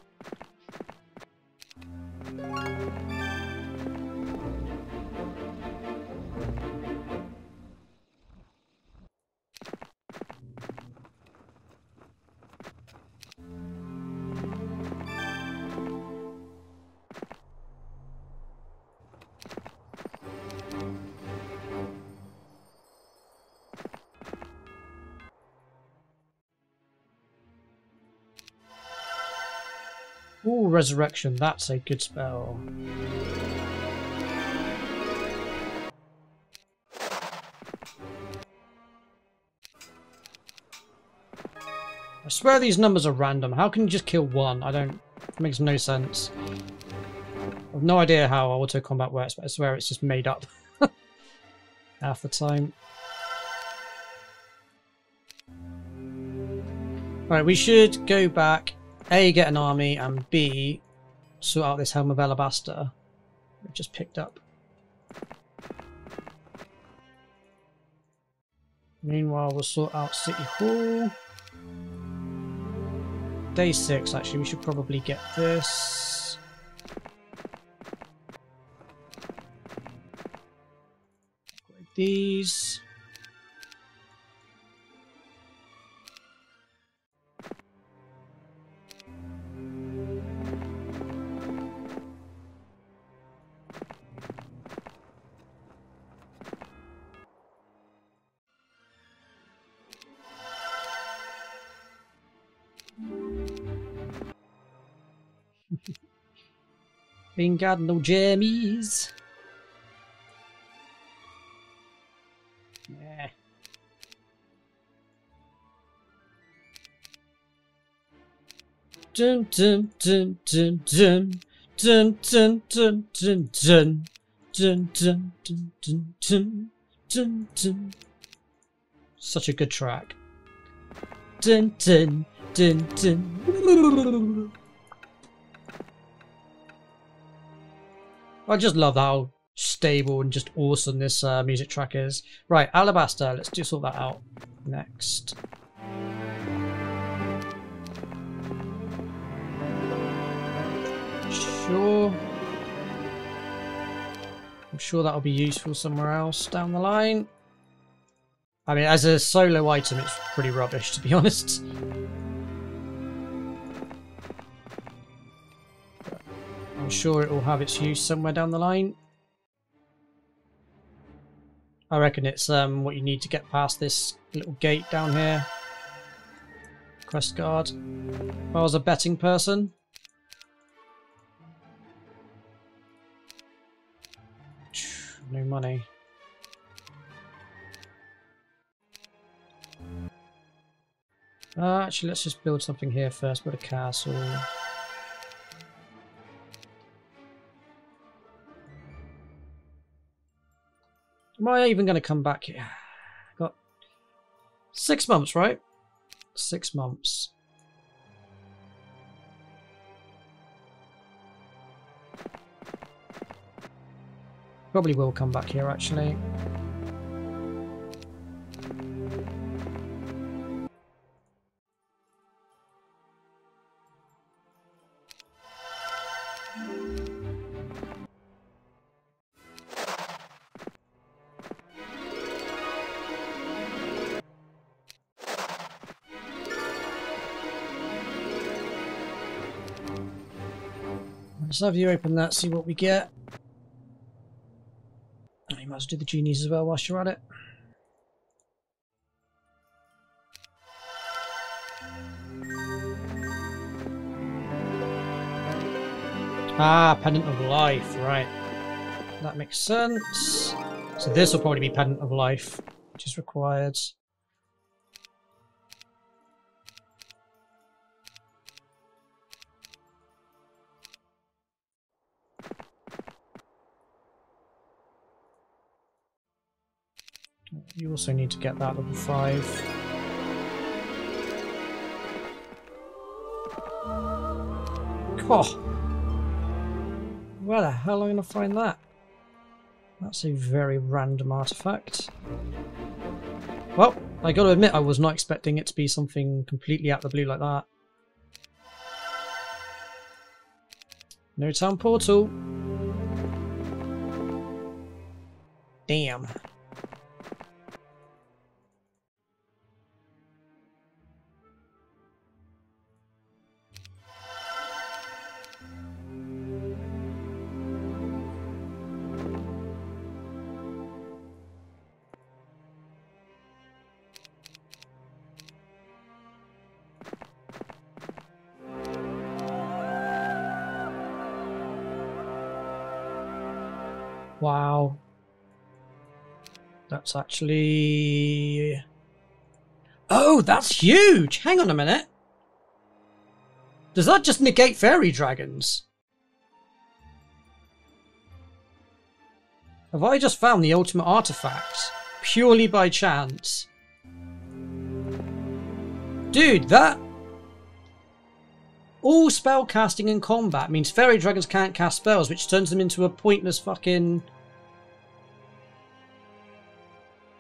Ooh, resurrection, that's a good spell. I swear these numbers are random. How can you just kill one? It makes no sense. I have no idea how auto combat works, but I swear it's just made up half the time. Alright, we should go back, A, get an army, and B, sort out this Helm of Alabaster we've just picked up. Meanwhile, we'll sort out City Hall. Day 6, actually, we should probably get this. Upgrade these. Ain't got no jammies. Yeah. Dum dum dum dum dum Dun dun dun dun dun dun dun dun dun dun dun dun. Such a good track. Dun dun dun dun. I just love how stable and just awesome this music track is. Right, Alabaster. Let's just sort that out next. Sure. I'm sure that'll be useful somewhere else down the line. I mean, as a solo item, it's pretty rubbish, to be honest. But I'm sure it will have its use somewhere down the line. I reckon it's what you need to get past this little gate down here. Quest guard. If I was a betting person. No money. Actually, let's just build something here first. Build a castle. Am I even going to come back here? Got 6 months, right? 6 months. Probably will come back here, actually. Let's have you open that, see what we get. You might as well do the genies as well whilst you're at it. Ah, Pendant of Life, right. That makes sense. So this will probably be Pendant of Life, which is required. You also need to get that level 5. Oh. Where the hell am I going to find that? That's a very random artifact. Well, I got to admit I was not expecting it to be something completely out of the blue like that. No town portal. Damn. Wow. That's actually... Oh, that's huge! Hang on a minute. Does that just negate fairy dragons? Have I just found the ultimate artifact? Purely by chance? Dude, that... All spell casting in combat means fairy dragons can't cast spells, which turns them into a pointless fucking...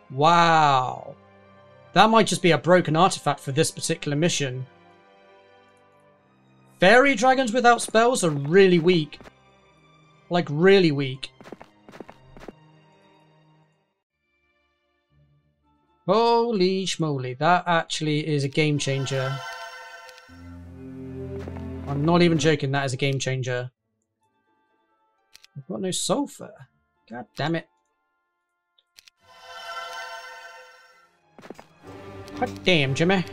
Wow. That might just be a broken artifact for this particular mission. Fairy dragons without spells are really weak. Like, really weak. Holy schmoly, that actually is a game changer. I'm not even joking, that is a game changer. I've got no sulfur. God damn it. God damn, Jimmy.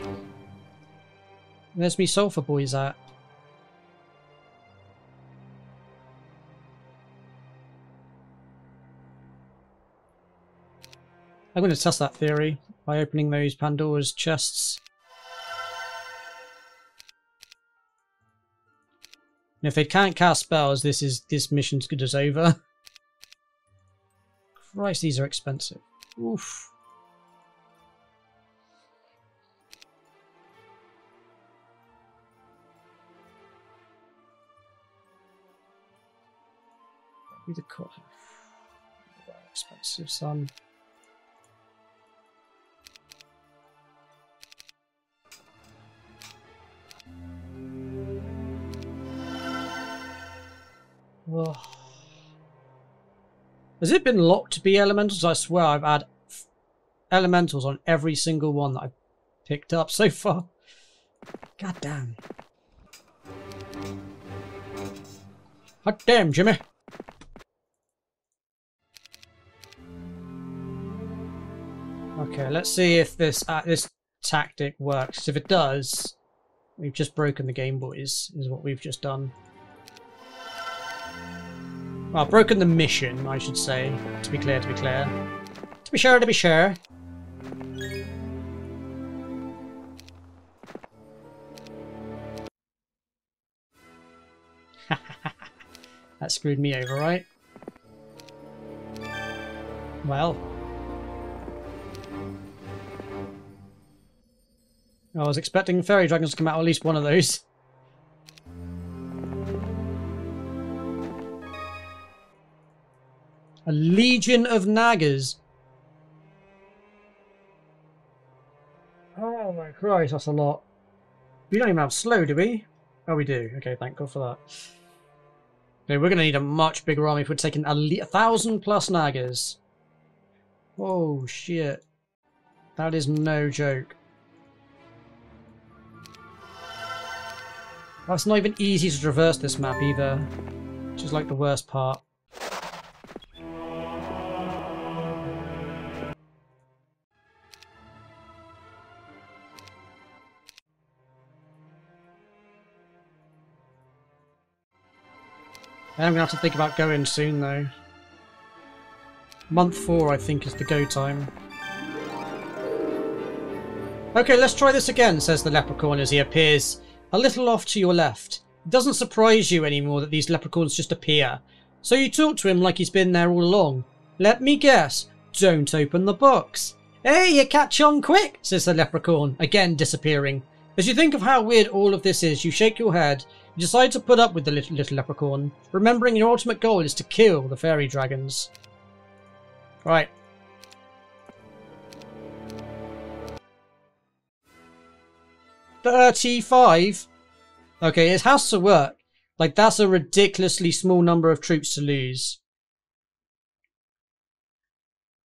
Where's me sulfur boys at? I'm going to test that theory by opening those Pandora's chests. And if they can't cast spells, this mission's good as over. Christ, these are expensive. Oof. That'd be the cost. Expensive, son. Ugh. Has it been locked to be elementals? I swear I've had elementals on every single one that I've picked up so far. God damn. Hot damn, Jimmy. Okay, let's see if this tactic works. If it does, we've just broken the game, boys, is what we've just done. Well, broken the mission, I should say, to be clear, to be clear. To be sure, to be sure. That screwed me over, right? Well. I was expecting fairy dragons to come out, at least one of those. A legion of naggers. Oh my Christ, that's a lot. We don't even have slow, do we? Oh, we do. Okay, thank God for that. Okay, we're going to need a much bigger army if we're taking 1,000 plus naggers. Oh, shit. That is no joke. That's not even easy to traverse this map either, which is like the worst part. I'm going to have to think about going soon though. Month 4 I think is the go time. Okay, let's try this again, says the leprechaun as he appears a little off to your left. It doesn't surprise you anymore that these leprechauns just appear. So you talk to him like he's been there all along. Let me guess. Don't open the box. Hey, you catch on quick, says the leprechaun, again disappearing. As you think of how weird all of this is, you shake your head. You decide to put up with the little leprechaun, remembering your ultimate goal is to kill the fairy dragons. Right. $35? Okay, it has to work. Like, that's a ridiculously small number of troops to lose.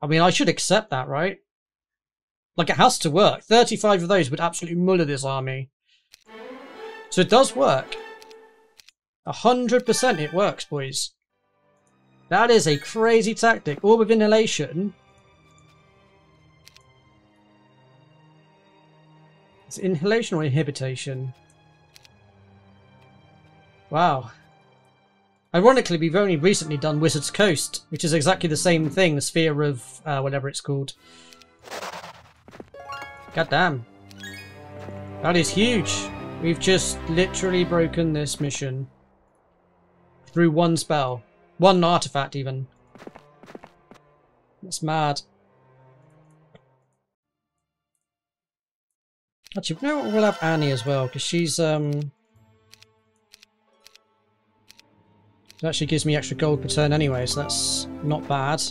I mean, I should accept that, right? Like, it has to work. 35 of those would absolutely muller this army. So it does work. 100% it works, boys. That is a crazy tactic. Orb of Inhalation. It's inhalation or inhibition? Wow. Ironically, we've only recently done Wizard's Coast, which is exactly the same thing, the sphere of whatever it's called. God damn. That is huge. We've just literally broken this mission. Through one spell. One artifact, even. That's mad. Actually, you know what? We'll have Annie as well, because she's, it actually gives me extra gold per turn anyway, so that's not bad.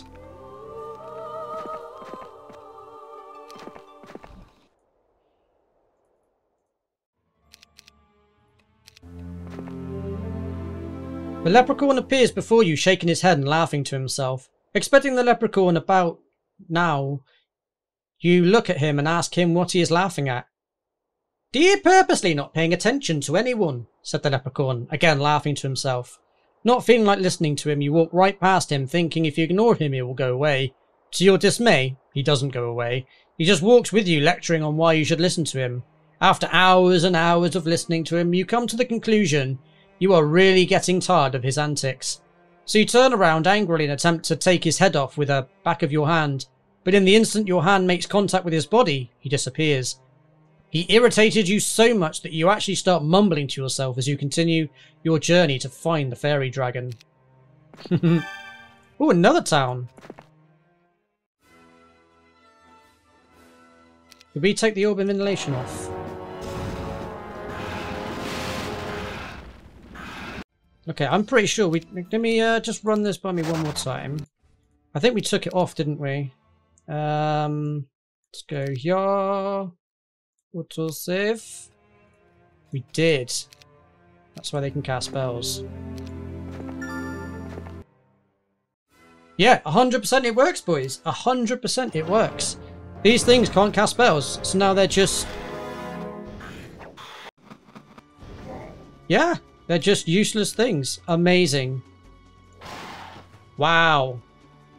The leprechaun appears before you, shaking his head and laughing to himself. Expecting the leprechaun about now, you look at him and ask him what he is laughing at. "Do you purposely not paying attention to anyone?" said the leprechaun, again laughing to himself. Not feeling like listening to him, you walk right past him, thinking if you ignore him, he will go away. To your dismay, he doesn't go away. He just walks with you, lecturing on why you should listen to him. After hours and hours of listening to him, you come to the conclusion you are really getting tired of his antics. So you turn around angrily and attempt to take his head off with the back of your hand. But in the instant your hand makes contact with his body, he disappears. He irritated you so much that you actually start mumbling to yourself as you continue your journey to find the fairy dragon. Oh, another town. Did we take the orb of inhalation off? Okay, I'm pretty sure we... Let me just run this by me one more time. I think we took it off, didn't we? Let's go here. Autosave. We did. That's why they can cast spells. Yeah, 100% it works, boys. 100% it works. These things can't cast spells, so now they're just... Yeah, they're just useless things. Amazing. Wow.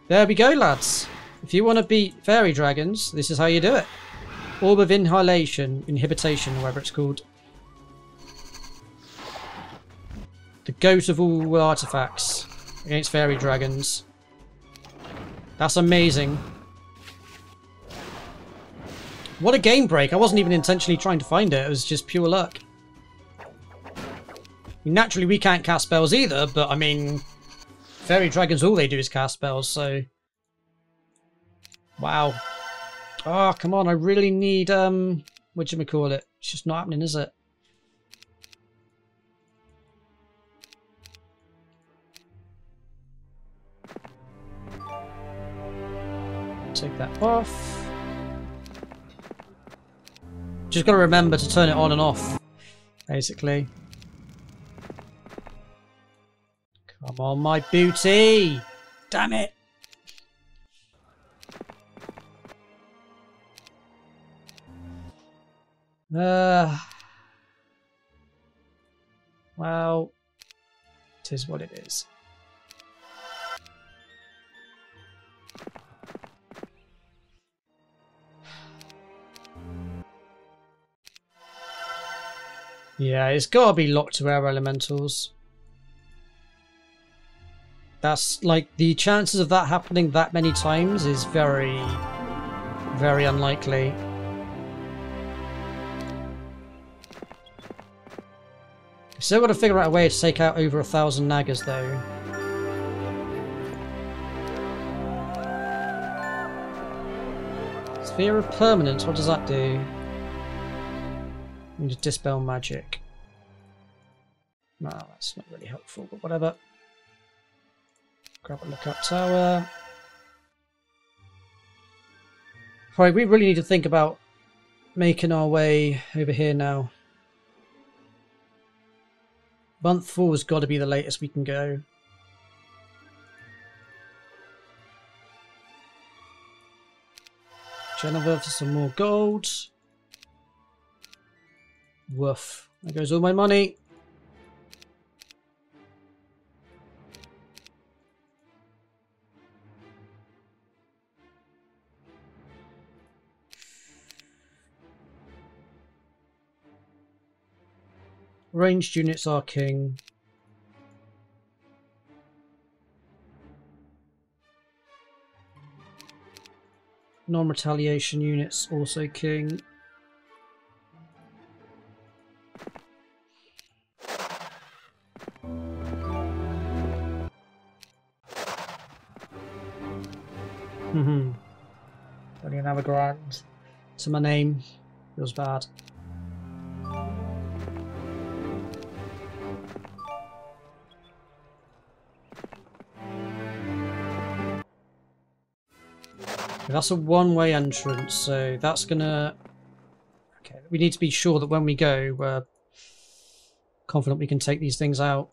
There we go, lads. If you want to beat fairy dragons, this is how you do it. Orb of inhalation, inhibition, whatever it's called. The goat of all artifacts against fairy dragons. That's amazing. What a game break. I wasn't even intentionally trying to find it. It was just pure luck. Naturally, we can't cast spells either, but I mean, fairy dragons, all they do is cast spells, so... Wow. Oh, come on. I really need, whatchamacallit? It's just not happening, is it? Take that off. Just got to remember to turn it on and off, basically. Come on, my booty! Damn it! Well, it is what it is. Yeah, it's gotta be locked to air elementals. That's like, the chances of that happening that many times is very, very unlikely. Still got to figure out a way to take out over 1,000 naggers though. Sphere of Permanence, what does that do? You just dispel magic. No, that's not really helpful, but whatever. Grab a lookout tower. Alright, we really need to think about making our way over here now. Month 4 has got to be the latest we can go. Geneva for some more gold. Woof. There goes all my money. Ranged units are king. Non-retaliation units also king. Don't even have a grand to my name. Feels bad. That's a one-way entrance, so that's gonna... Okay, we need to be sure that when we go, we're confident we can take these things out.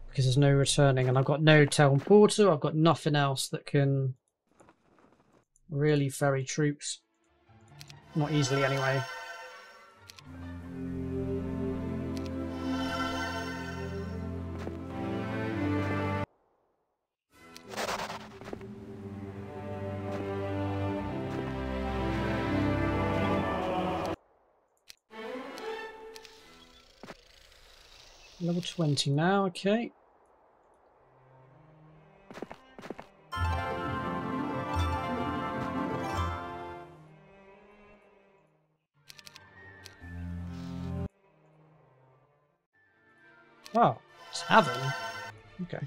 Because there's no returning, and I've got no teleporter, I've got nothing else that can really ferry troops. Not easily, anyway. Level 20 now, okay. Oh, tavern. Okay.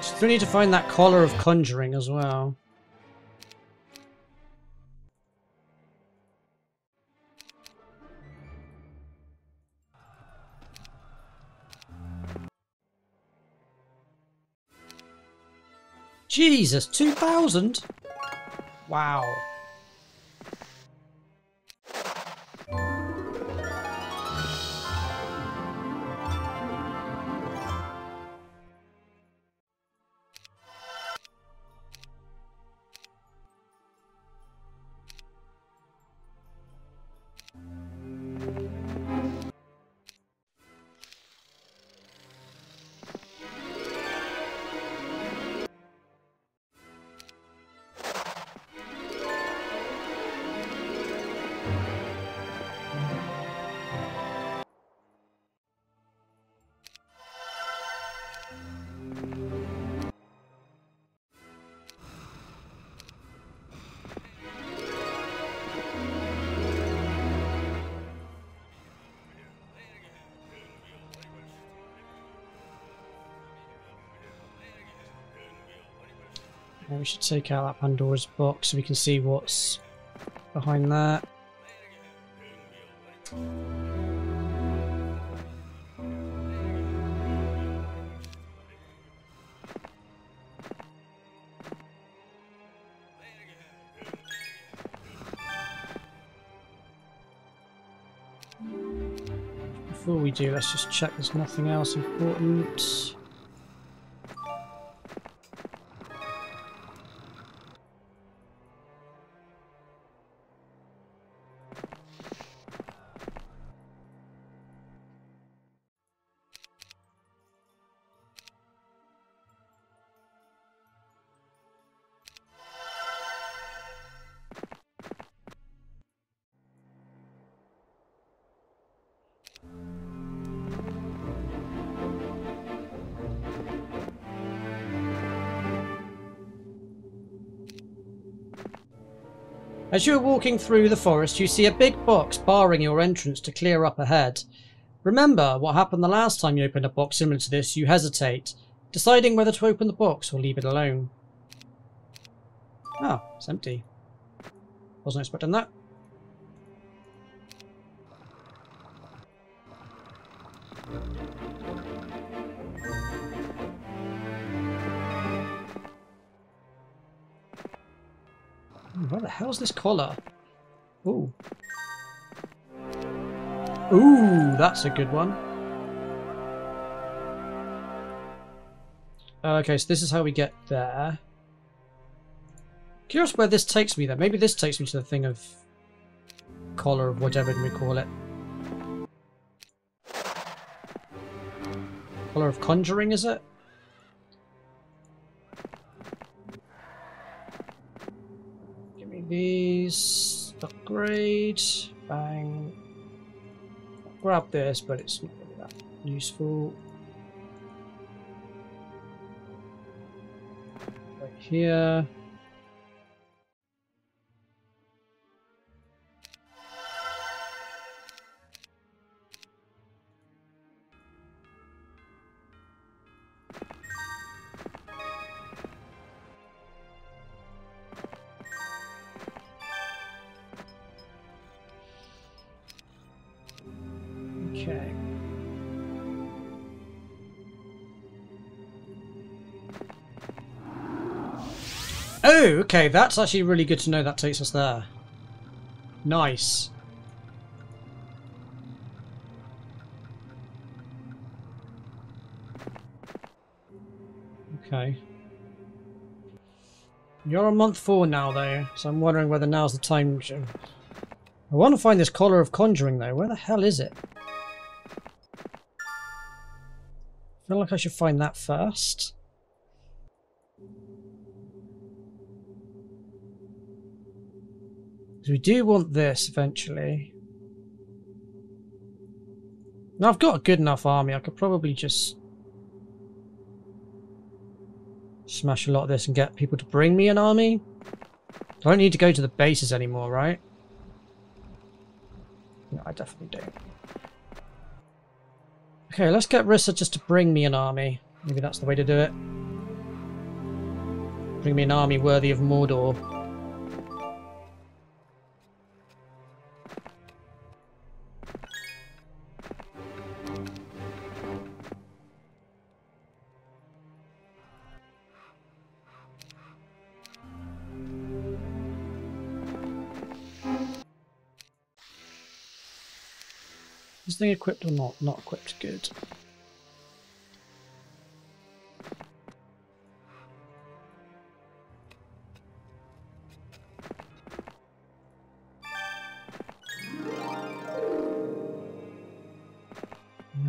Still need to find that collar of conjuring as well. Jesus, 2,000? Wow. We should take out that Pandora's box so we can see what's behind that. Before we do, let's just check there's nothing else important. As you are walking through the forest, you see a big box barring your entrance to clear up ahead. Remember what happened the last time you opened a box similar to this. You hesitate, deciding whether to open the box or leave it alone. Ah, it's empty. Wasn't expecting that. Where the hell's this collar? Ooh. Ooh, that's a good one. Okay, so this is how we get there. Curious where this takes me then. Maybe this takes me to the thing of collar of whatever we call it. Collar of conjuring, is it? These upgrade, bang, grab this, but it's not really that useful. Right here. Okay. Oh, okay, that's actually really good to know that takes us there. Nice. Okay. You're on month 4 now, though, so I'm wondering whether now's the time. I want to find this collar of conjuring, though. Where the hell is it? I feel like I should find that first. Because we do want this eventually. Now I've got a good enough army. I could probably just Smash a lot of this and get people to bring me an army. I don't need to go to the bases anymore, right? No, I definitely do. Okay, let's get Rissa just to bring me an army. Maybe that's the way to do it. Bring me an army worthy of Mordor. Is this thing equipped or not? Not equipped. Good.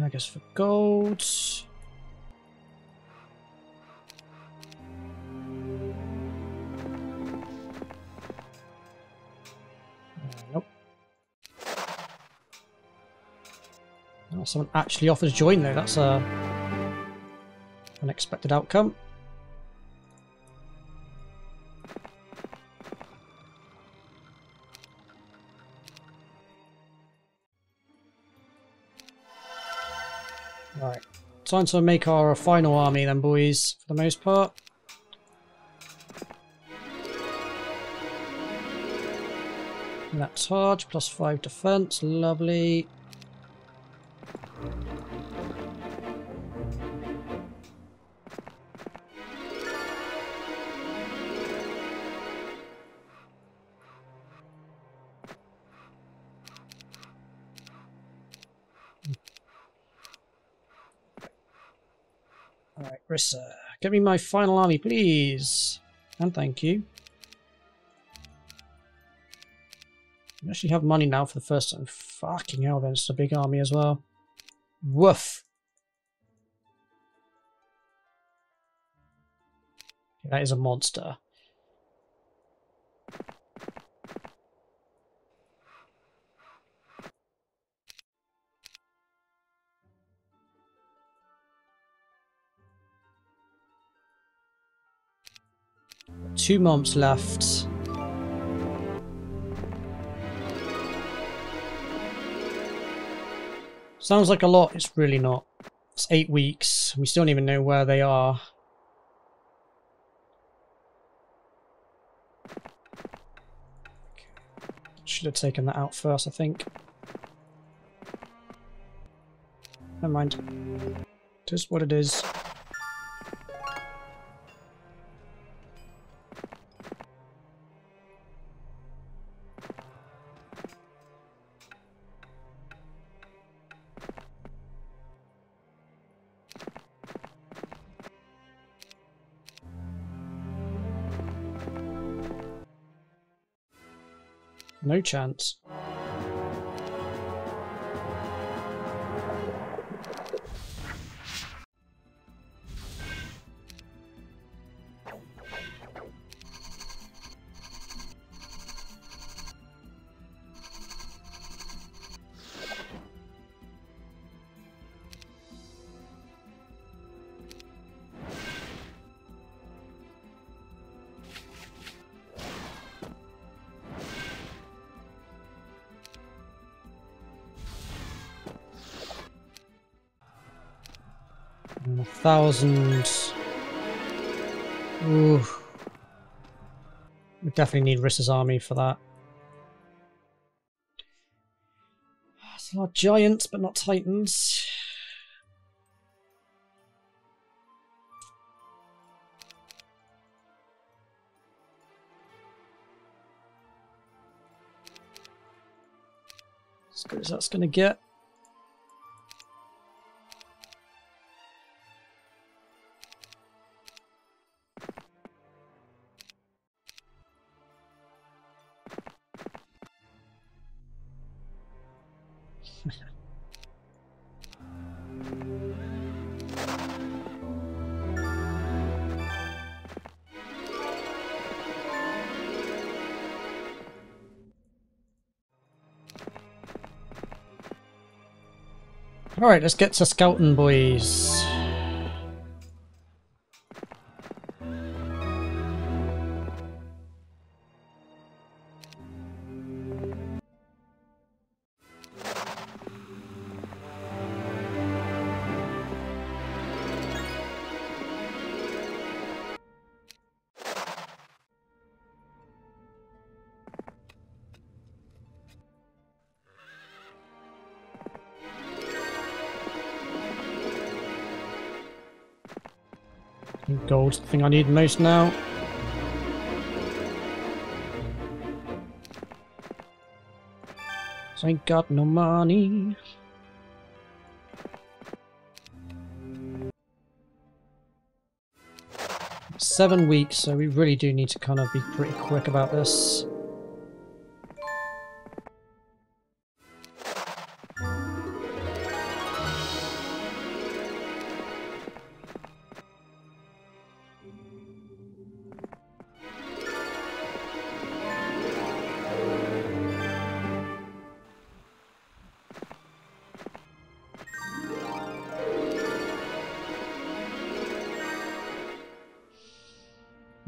I guess for gold. Nope. Oh, someone actually offers join though. That's a unexpected outcome. Right, time to make our final army then, boys, for the most part. And that charge, plus 5 defense, lovely. Alright, Rissa, get me my final army, please. And thank you. I actually have money now for the first time. Fucking hell, then it's a big army as well. Woof. That is a monster. Two months left. Sounds like a lot, it's really not. It's 8 weeks. We still don't even know where they are. Should have taken that out first, I think. Never mind. It is what it is. No chance. And 1,000. Ooh. We definitely need Rissa's army for that. It's a lot of giants, but not titans. As good as that's going to get. Alright, let's get to scouting, boys. Gold's the thing I need most now. So I ain't got no money. It's 7 weeks, so we really do need to kind of be pretty quick about this.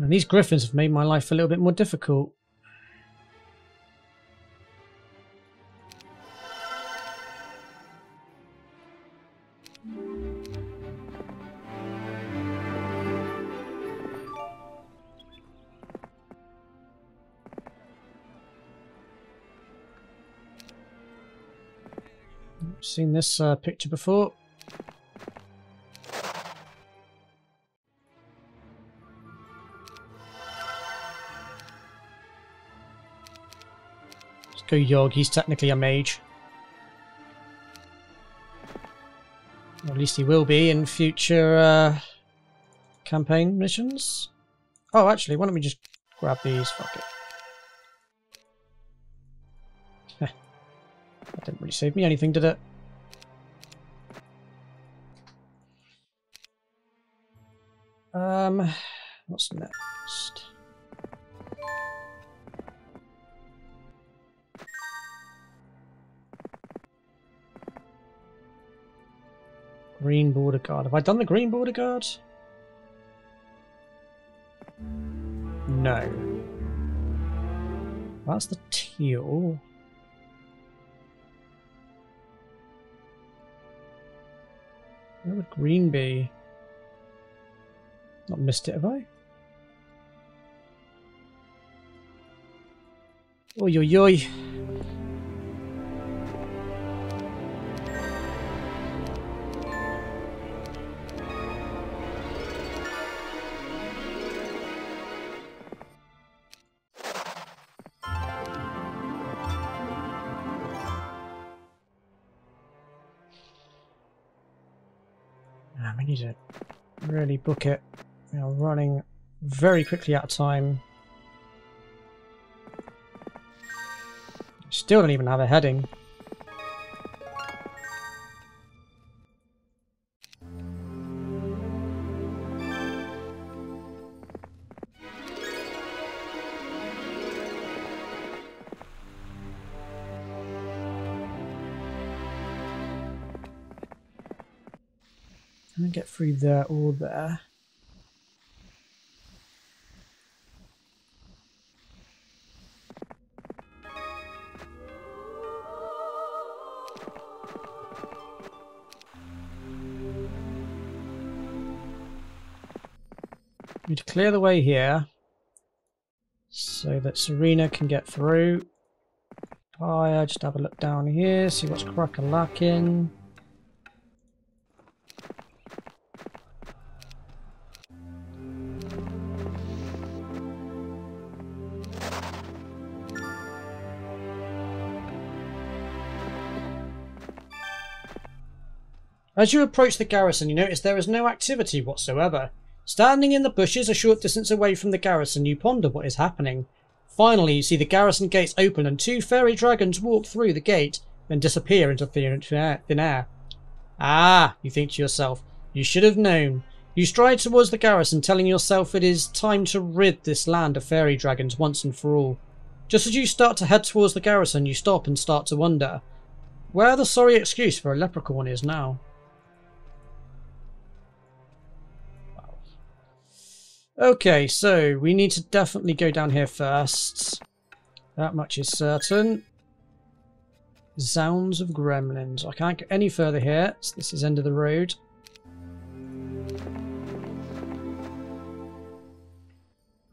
And these griffins have made my life a little bit more difficult. Seen this picture before. Let's go Yogg, he's technically a mage. Or at least he will be in future campaign missions. Oh, actually, why don't we just grab these? Fuck it. That didn't really save me anything, did it? What's next? Green border guard. Have I done the green border guard? No. That's the teal. Where would green be? Not missed it, have I? Oi, oi, oi. We need to really book it. We are running very quickly out of time. Still don't even have a heading. Get through there or there. Need to clear the way here so that Serena can get through. Fire, just have a look down here, see what's crack-a-lacking. As you approach the garrison, you notice there is no activity whatsoever. Standing in the bushes a short distance away from the garrison, you ponder what is happening. Finally, you see the garrison gates open and 2 fairy dragons walk through the gate, then disappear into thin air. Ah, you think to yourself, you should have known. You stride towards the garrison, telling yourself it is time to rid this land of fairy dragons once and for all. Just as you start to head towards the garrison, you stop and start to wonder where the sorry excuse for a leprechaun is now. Okay, so we need to definitely go down here first. That much is certain. Sounds of gremlins. I can't get any further here, so this is end of the road.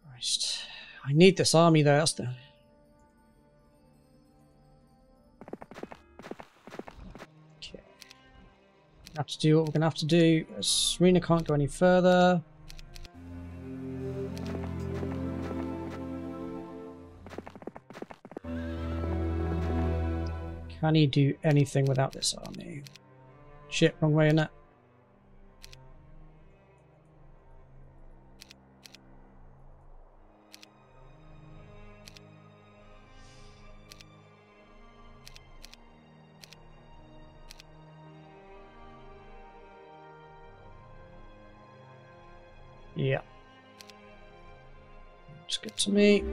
Christ. I need this army there. That's the... Okay. Have to do what we're going to have to do. Serena can't go any further. Can he do anything without this army? Shit, wrong way, innit? Yeah. Looks good to me.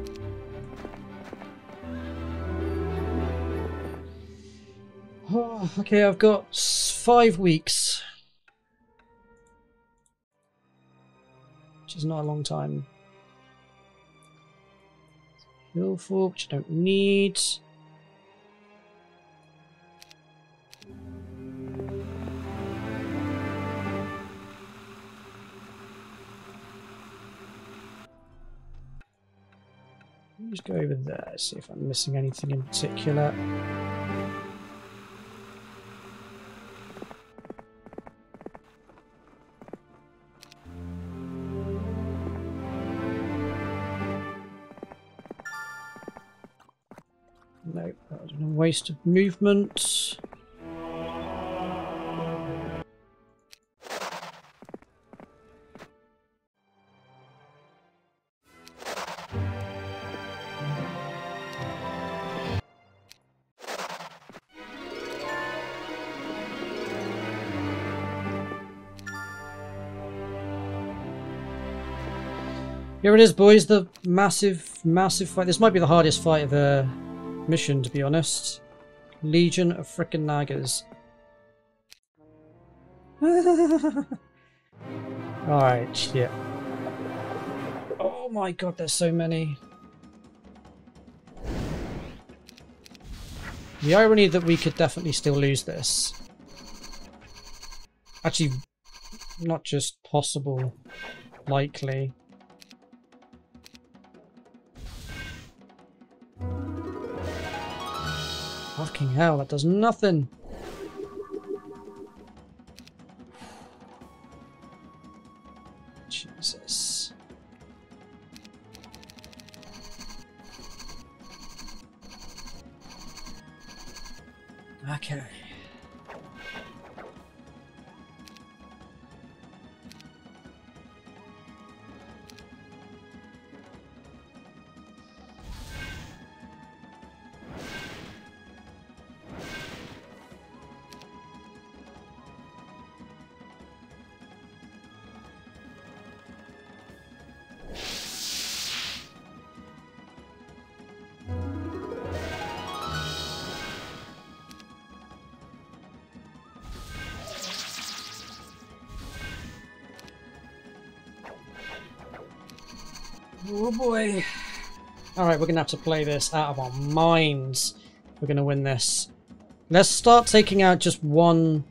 Oh, okay, I've got 5 weeks. Which is not a long time. Hillfort, which I don't need. Just go over there, see if I'm missing anything in particular. Nope, that was a waste of movement. Here it is, boys, the massive fight. This might be the hardest fight of the mission, to be honest. Legion of frickin' naggers. Alright, shit. Oh my god, there's so many. The irony that we could definitely still lose this. Actually, not just possible, likely. Fucking hell, that does nothing. Jesus. Okay. Oh boy. Alright, we're going to have to play this out of our minds. We're going to win this. Let's start taking out just one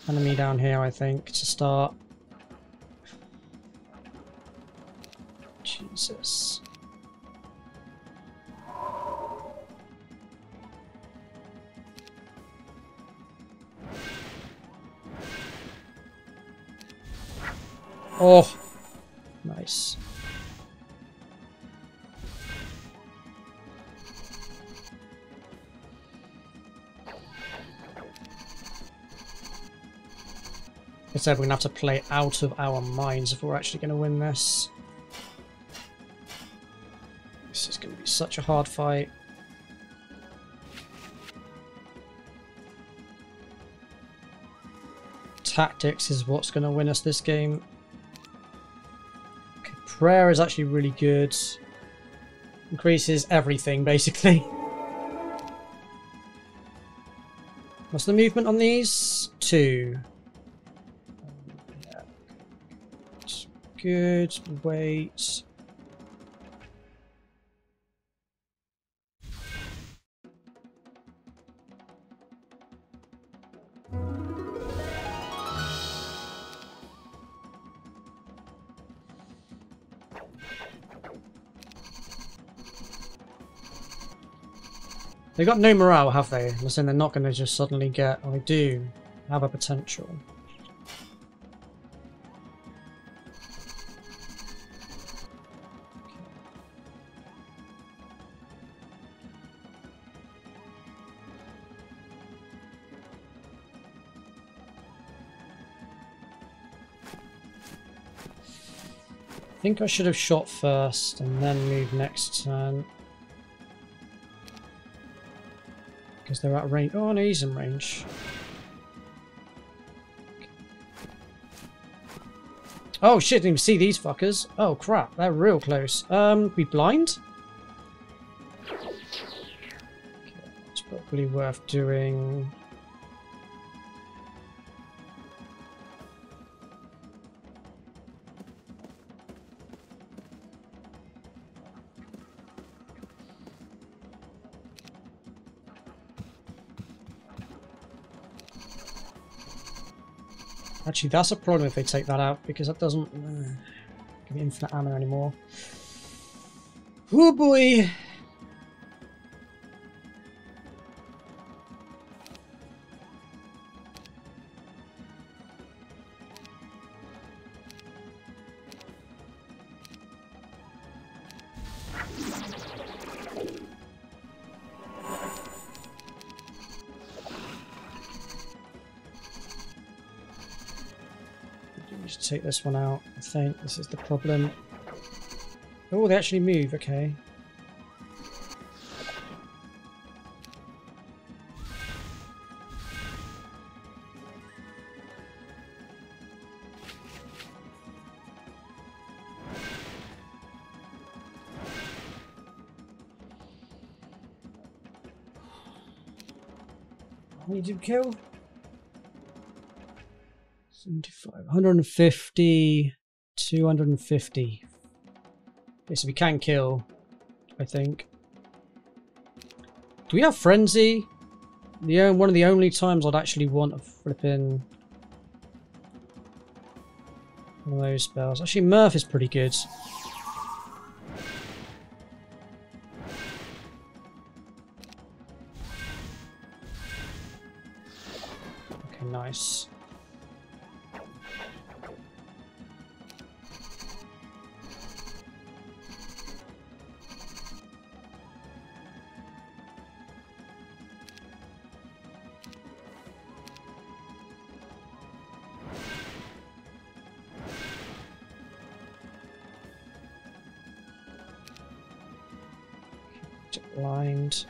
enemy down here, I think, to start. Jesus. Oh. Nice. Like I said, we're going to have to play out of our minds if we're actually going to win this. This is going to be such a hard fight. Tactics is what's going to win us this game. Prayer is actually really good. Increases everything, basically. What's the movement on these? 2. Yeah. Good. Wait. They've got no morale, have they? I'm saying they're not going to just suddenly get... Oh, they do have a potential. I think I should have shot first and then moved next turn. Because they're out of range. Oh no, he's in range. Oh shit, didn't even see these fuckers. Oh crap, they're real close. Be blind? Okay, it's probably worth doing. Actually, that's a problem if they take that out, because that doesn't give me infinite ammo anymore. Oh boy! Take this one out. I think this is the problem. Oh, they actually move. Okay. How many did you kill? 75, 150, 250. Okay, so we can kill, I think. Do we have Frenzy? One of the only times I'd actually want a flipping one of those spells. Actually, Murph is pretty good. Okay, nice. Blind.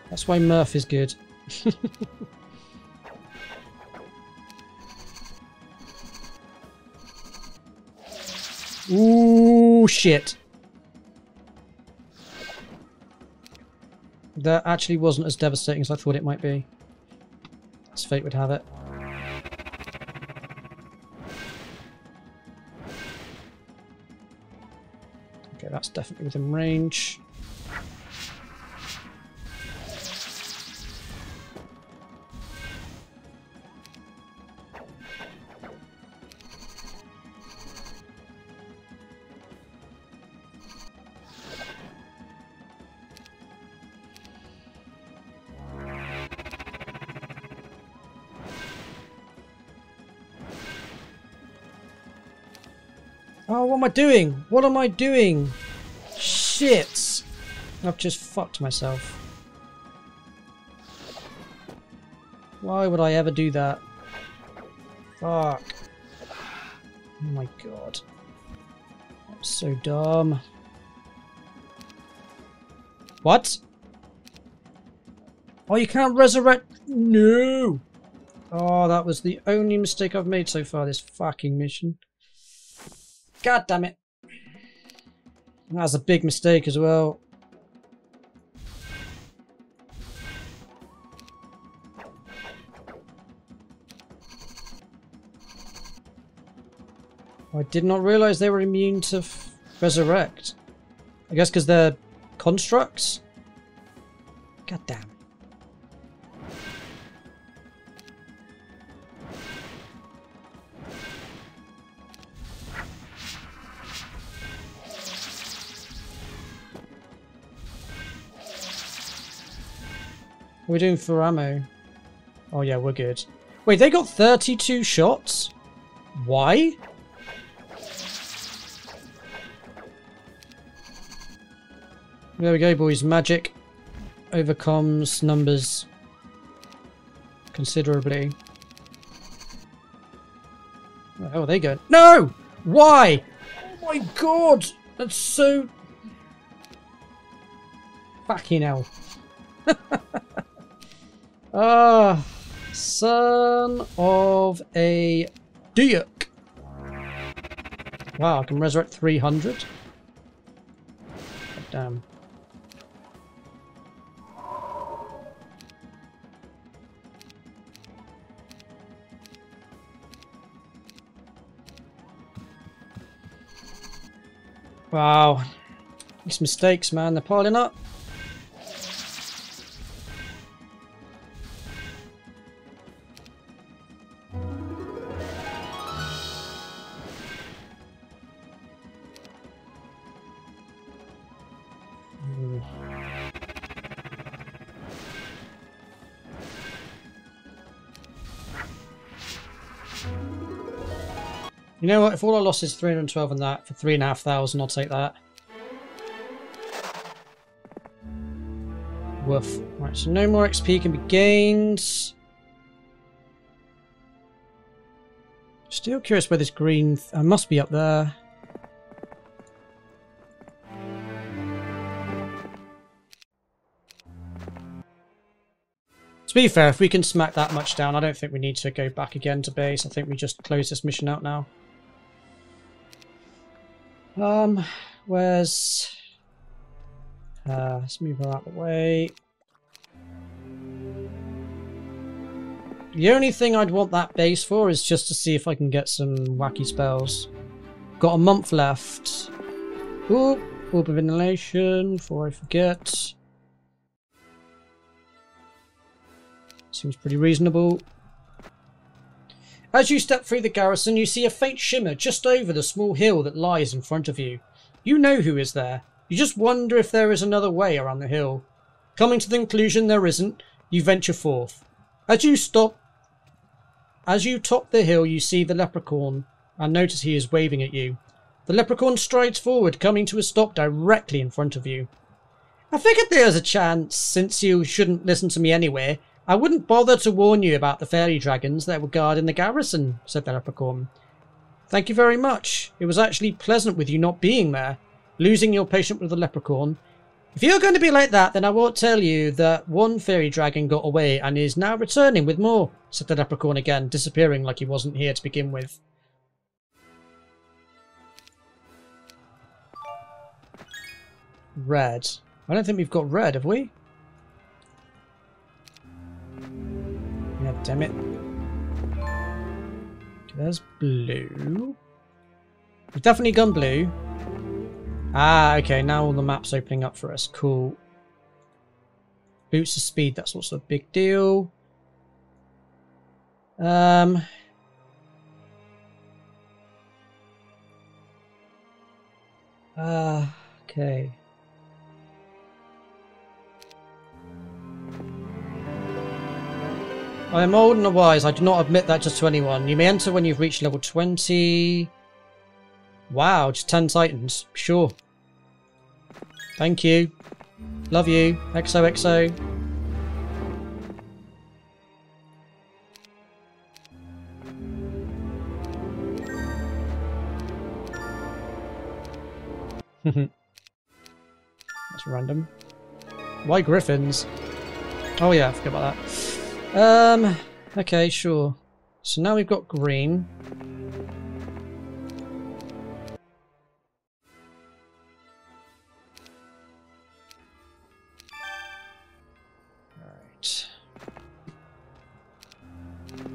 That's why Murph is good. Ooh, shit. That actually wasn't as devastating as I thought it might be. As fate would have it. Okay, that's definitely within range. Oh, what am I doing? What am I doing? Shit! I've just fucked myself. Why would I ever do that? Fuck. Oh my god. That's so dumb. What? Oh, you can't resurrect? No! Oh, that was the only mistake I've made so far this fucking mission. God damn it. That's a big mistake as well. I did not realize they were immune to resurrect. I guess because they're constructs? God damn. What are we doing for ammo? Oh yeah, we're good. Wait, they got 32 shots? Why? There we go, boys. Magic overcomes numbers. considerably. Where the hell are they going? No! Why? Oh my god! That's so... Fucking hell. Ah, son of a duke. Wow, I can resurrect 300. God damn. Wow. These mistakes, man, they're piling up. You know what? If all I lost is 312 on that for 3,500, I'll take that. Woof. Right, so no more XP can be gained. Still curious where this green... must be up there. To be fair, if we can smack that much down, I don't think we need to go back again to base. I think we just close this mission out now. Where's... let's move her out of the way. The only thing I'd want that base for is just to see if I can get some wacky spells. Got a month left. Ooh, Orb of Inhalation, before I forget. Seems pretty reasonable. As you step through the garrison, you see a faint shimmer just over the small hill that lies in front of you. You know who is there. You just wonder if there is another way around the hill. Coming to the conclusion there isn't, you venture forth. As you top the hill, you see the leprechaun and notice he is waving at you. The leprechaun strides forward, coming to a stop directly in front of you. I figured there was a chance, since you shouldn't listen to me anyway. I wouldn't bother to warn you about the fairy dragons that were guarding the garrison, said the leprechaun. Thank you very much. It was actually pleasant with you not being there, losing your patient with the leprechaun. If you're going to be like that, then I won't tell you that one fairy dragon got away and is now returning with more, said the leprechaun again, disappearing like he wasn't here to begin with. Red. I don't think we've got red, have we? Yeah, damn it. There's blue. We've definitely gone blue. Ah, okay, now all the map's opening up for us. Cool. Boots of speed, that's also a big deal. Okay. I am old and wise. I do not admit that just to anyone. You may enter when you've reached level 20. Wow, just 10 titans. Sure. Thank you. Love you. XOXO. That's random. Why griffins? Oh yeah, I forgot about that. Okay, sure. So now we've got green. Alright.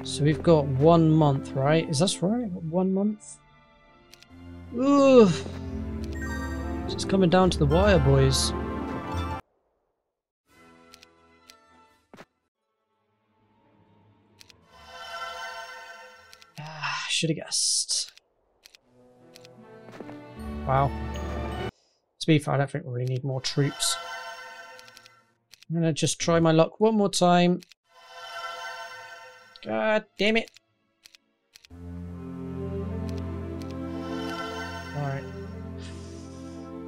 So we've got 1 month, right? Is that right? 1 month? Ooh. It's coming down to the wire, boys. Should have guessed. Wow. To be fair, I don't think we really need more troops. I'm gonna just try my luck one more time. God damn it. Alright.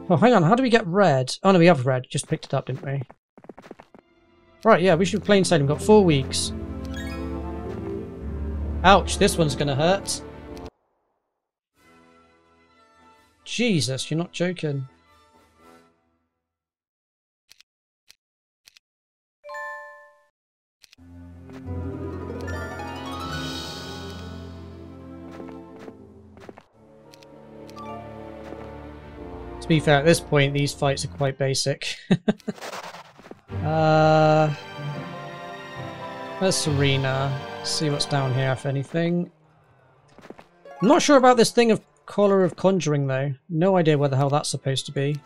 Oh, hang on. How do we get red? Oh, no, we have red. Just picked it up, didn't we? Right, yeah, we should be plain sailing. We've got 4 weeks. Ouch, this one's gonna hurt. Jesus, you're not joking. To be fair, at this point, these fights are quite basic. Where's Serena? See what's down here, if anything. I'm not sure about this thing of Collar of Conjuring, though. No idea where the hell that's supposed to be.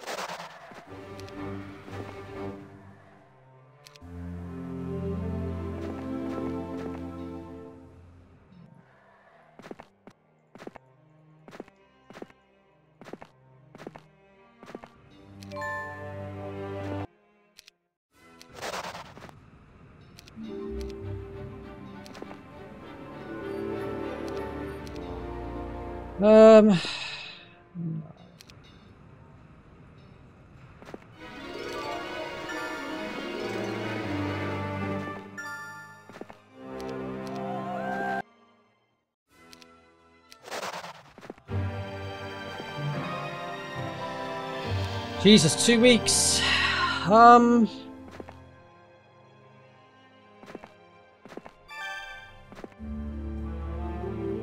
Jesus, 2 weeks.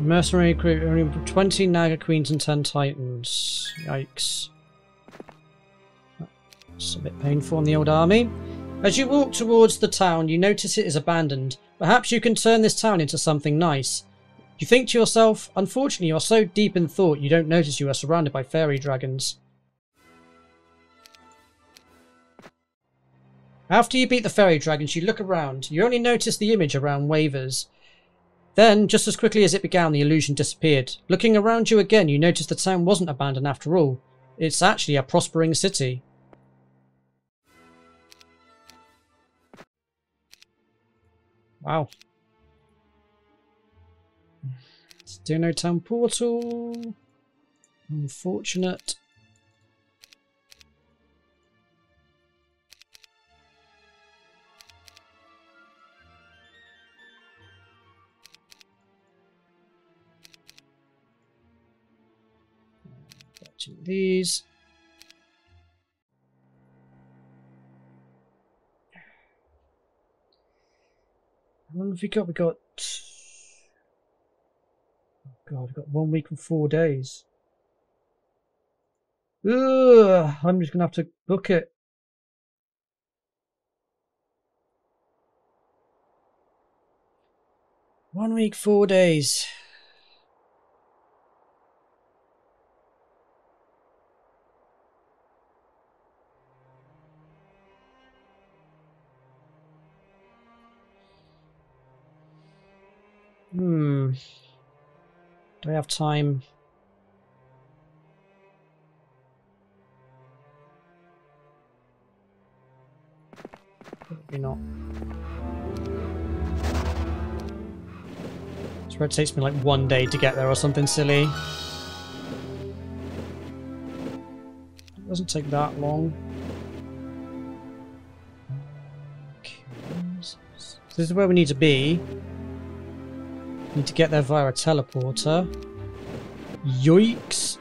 Mercenary crew, only 20 Naga Queens and 10 Titans. Yikes. That's a bit painful on the old army. As you walk towards the town, you notice it is abandoned. Perhaps you can turn this town into something nice. You think to yourself, unfortunately you are so deep in thought you don't notice you are surrounded by fairy dragons. After you beat the fairy dragons, you look around. You only notice the image around wavers. Then, just as quickly as it began, the illusion disappeared. Looking around you again, you notice the town wasn't abandoned after all. It's actually a prospering city. Wow. Still no town portal. Unfortunate. These. How long have we got? We got. Oh God, we've got 1 week and 4 days. Ugh, I'm just gonna have to book it. One week, 4 days. Do I have time? Probably not. So it takes me like 1 day to get there or something silly. It doesn't take that long. Okay. So this is where we need to be. Need to get there via a teleporter. Yoicks!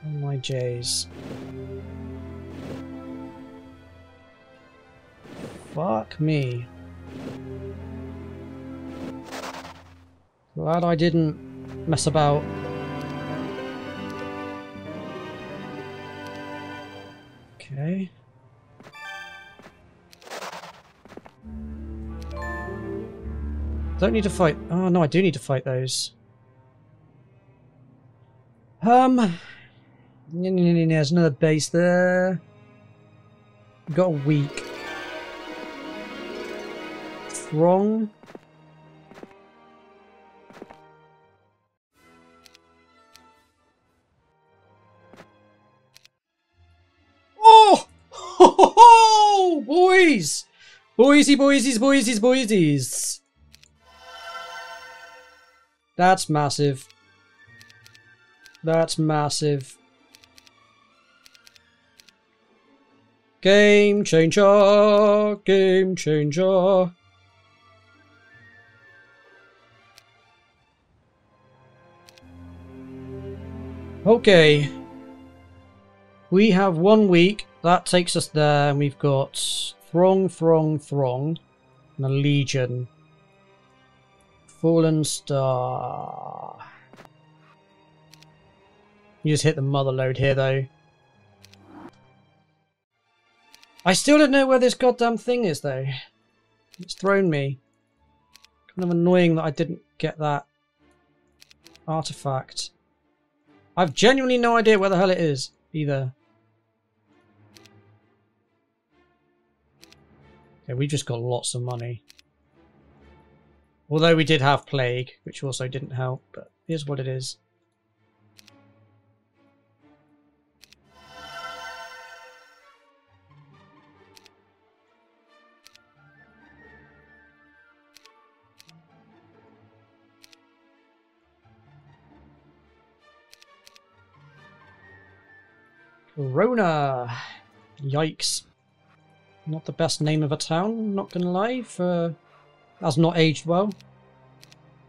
Oh my J's. Fuck me. Glad I didn't mess about. Okay. Don't need to fight. Oh no, I do need to fight those. There's another base there. We've got a week. Throng. Oh! Ho, ho, ho! Boys! Boysies, boysies, boysies, boysies. That's massive. That's massive. Game changer! Game changer! Okay. We have 1 week. That takes us there. And we've got Throng, and a Legion. Fallen Star. You just hit the mother load here, though. I still don't know where this goddamn thing is, though. It's thrown me. Kind of annoying that I didn't get that artifact. I've genuinely no idea where the hell it is, either. Okay, we just got lots of money. Although we did have Plague, which also didn't help, but here's what it is. Corona! Yikes. Not the best name of a town, not gonna lie. That's not aged well,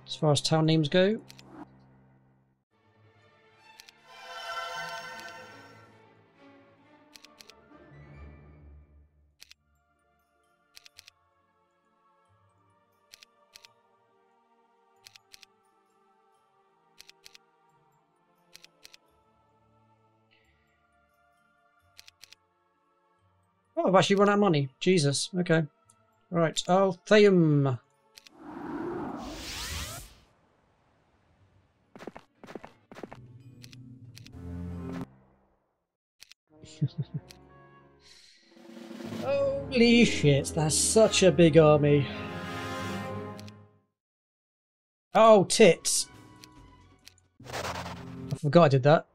as far as town names go. Oh, I've actually run out of money. Jesus. Okay. Right. Oh, Theum. Holy shit. That's such a big army. Oh, tits. I forgot I did that.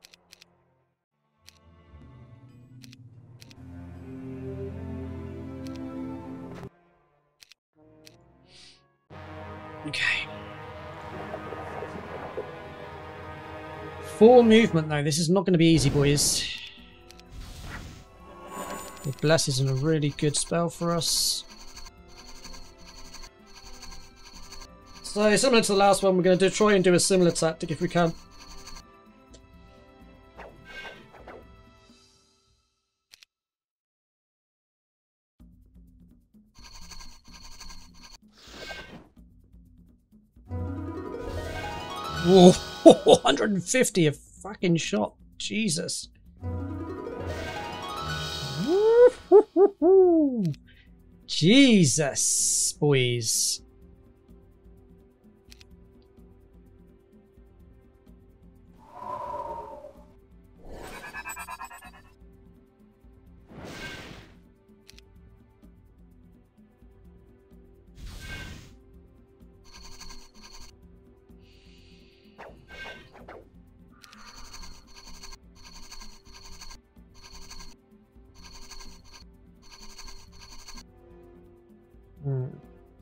Okay. 4 movement though. This is not going to be easy, boys. The Bless isn't a really good spell for us. So similar to the last one, we're going to try and do a similar tactic if we can. Whoa, 150 a fucking shot. Jesus. Jesus, boys.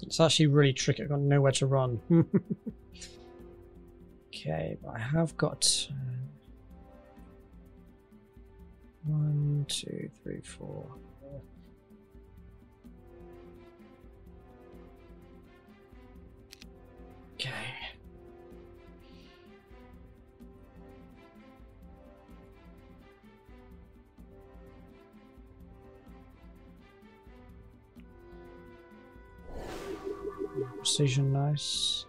It's actually really tricky. I've got nowhere to run. Okay, but I have got 1, 2, 3, 4. Okay. Precision, nice.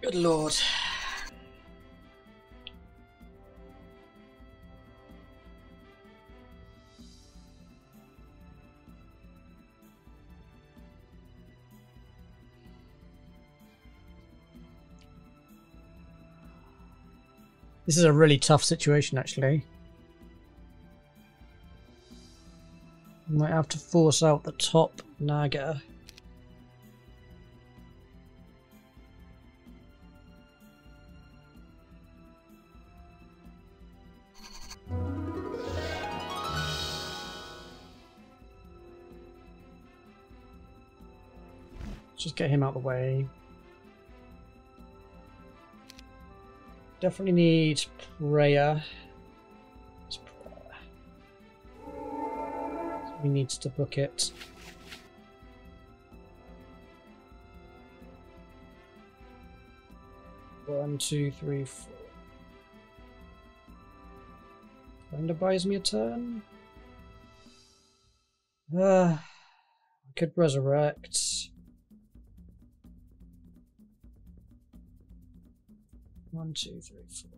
Good lord. This is a really tough situation, actually. Might have to force out the top Naga. Just get him out of the way. Definitely need prayer. It's prayer. He needs to book it. One, two, three, four. Kinda buys me a turn. I could resurrect. One, two, three, four.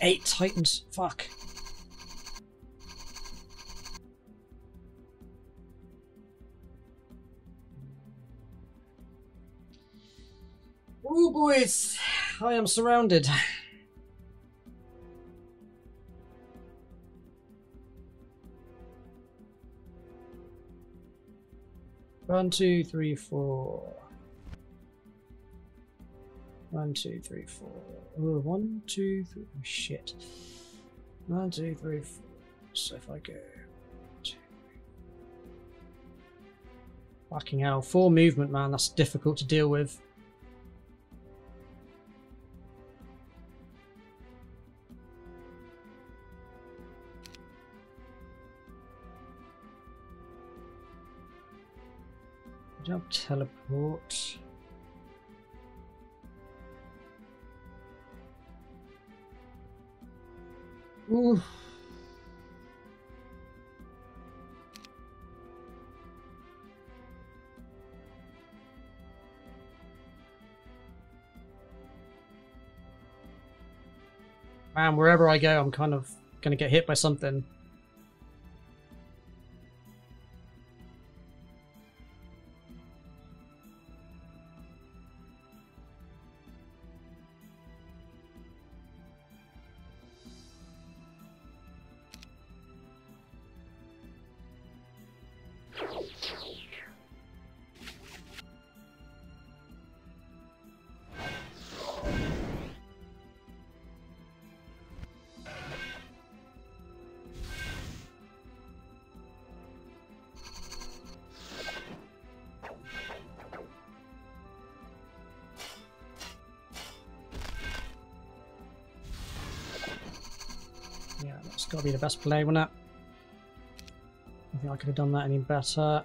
Eight Titans. Fuck. Oh boys, I am surrounded. One, two, three, four. One, two, three, four. Oh, one, two, three. Oh, shit. One, two, three, four. So if I go. Two. Fucking hell. 4 movement, man. That's difficult to deal with. Jump, teleport. Ooh. Man, wherever I go, I'm kind of gonna get hit by something. Yeah, that's got to be the best play, wouldn't it? I think I could have done that any better.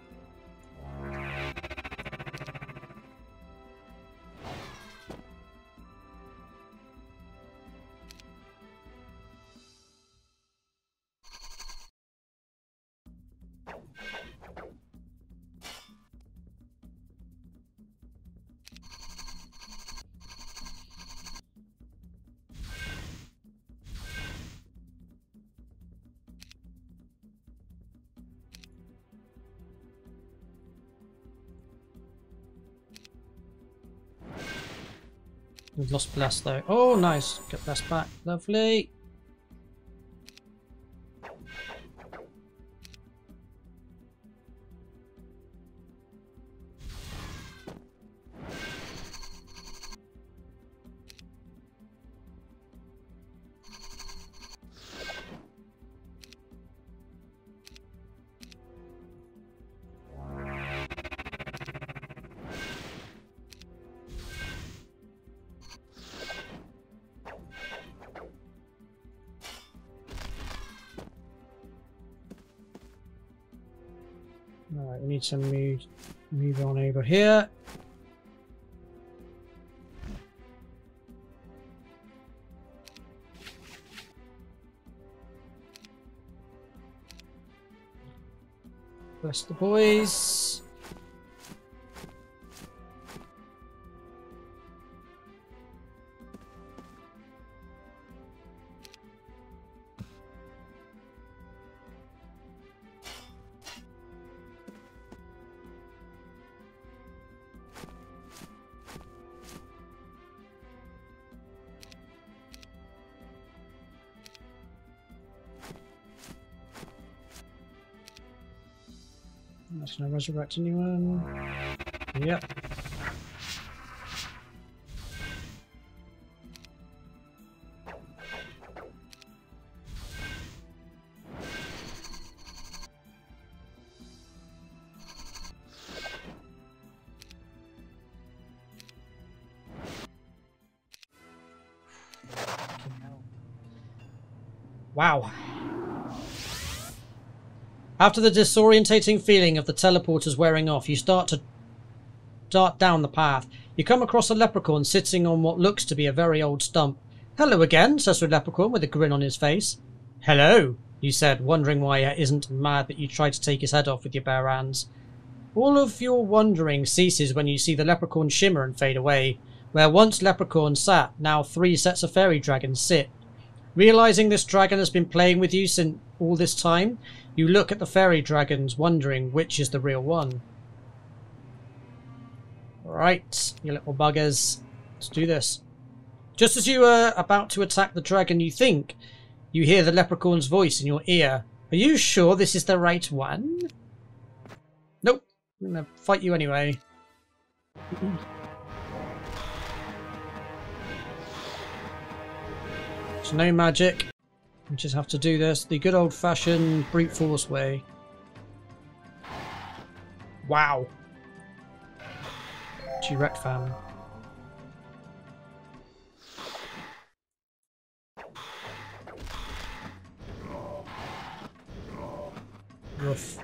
We've lost Bless though. Oh, nice. Get Bless back. Lovely. Alright, we need to move on over here. Bless the boys. That's going to resurrect anyone. Yep. Wow. After the disorientating feeling of the teleporters wearing off, you start to dart down the path. You come across a leprechaun sitting on what looks to be a very old stump. "Hello again," says the leprechaun with a grin on his face. "Hello," you said, wondering why he isn't mad that you tried to take his head off with your bare hands. All of your wondering ceases when you see the leprechaun shimmer and fade away. Where once leprechauns sat, now 3 sets of fairy dragons sit. Realizing this dragon has been playing with you since all this time, you look at the fairy dragons, wondering which is the real one. Right, you little buggers. Let's do this. Just as you are about to attack the dragon, you hear the leprechaun's voice in your ear. "Are you sure this is the right one?" "Nope, I'm gonna fight you anyway." So no magic. We just have to do this the good old-fashioned brute force way. Wow. She wrecked fam. Rough.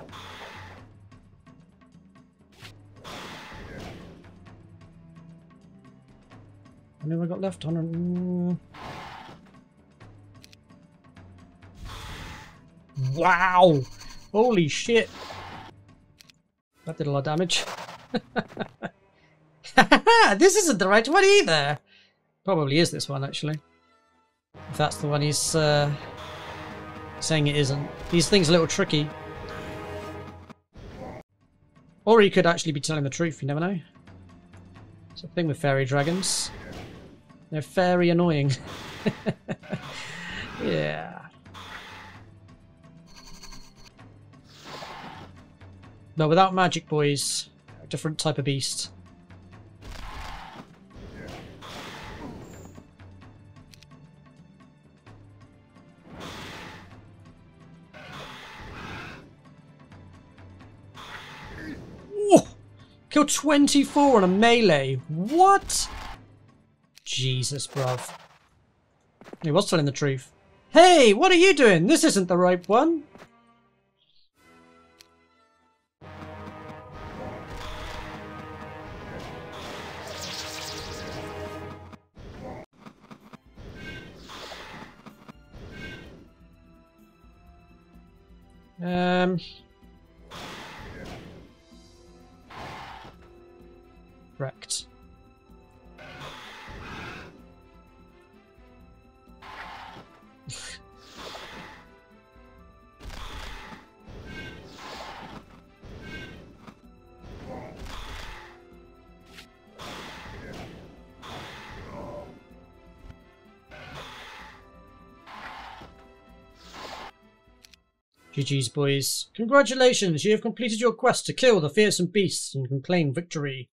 How many have I got left on? Wow! Holy shit! That did a lot of damage. This isn't the right one either! Probably is this one, actually. If that's the one he's saying it isn't. These things are a little tricky. Or he could actually be telling the truth, you never know. It's a thing with fairy dragons. They're very annoying. Yeah. No, without magic, boys. A different type of beast. Whoa! Killed 24 on a melee. What? Jesus, bruv. He was telling the truth. Hey, what are you doing? This isn't the right one. Wrecked. GG's, boys. Congratulations, you have completed your quest to kill the fearsome beasts and can claim victory.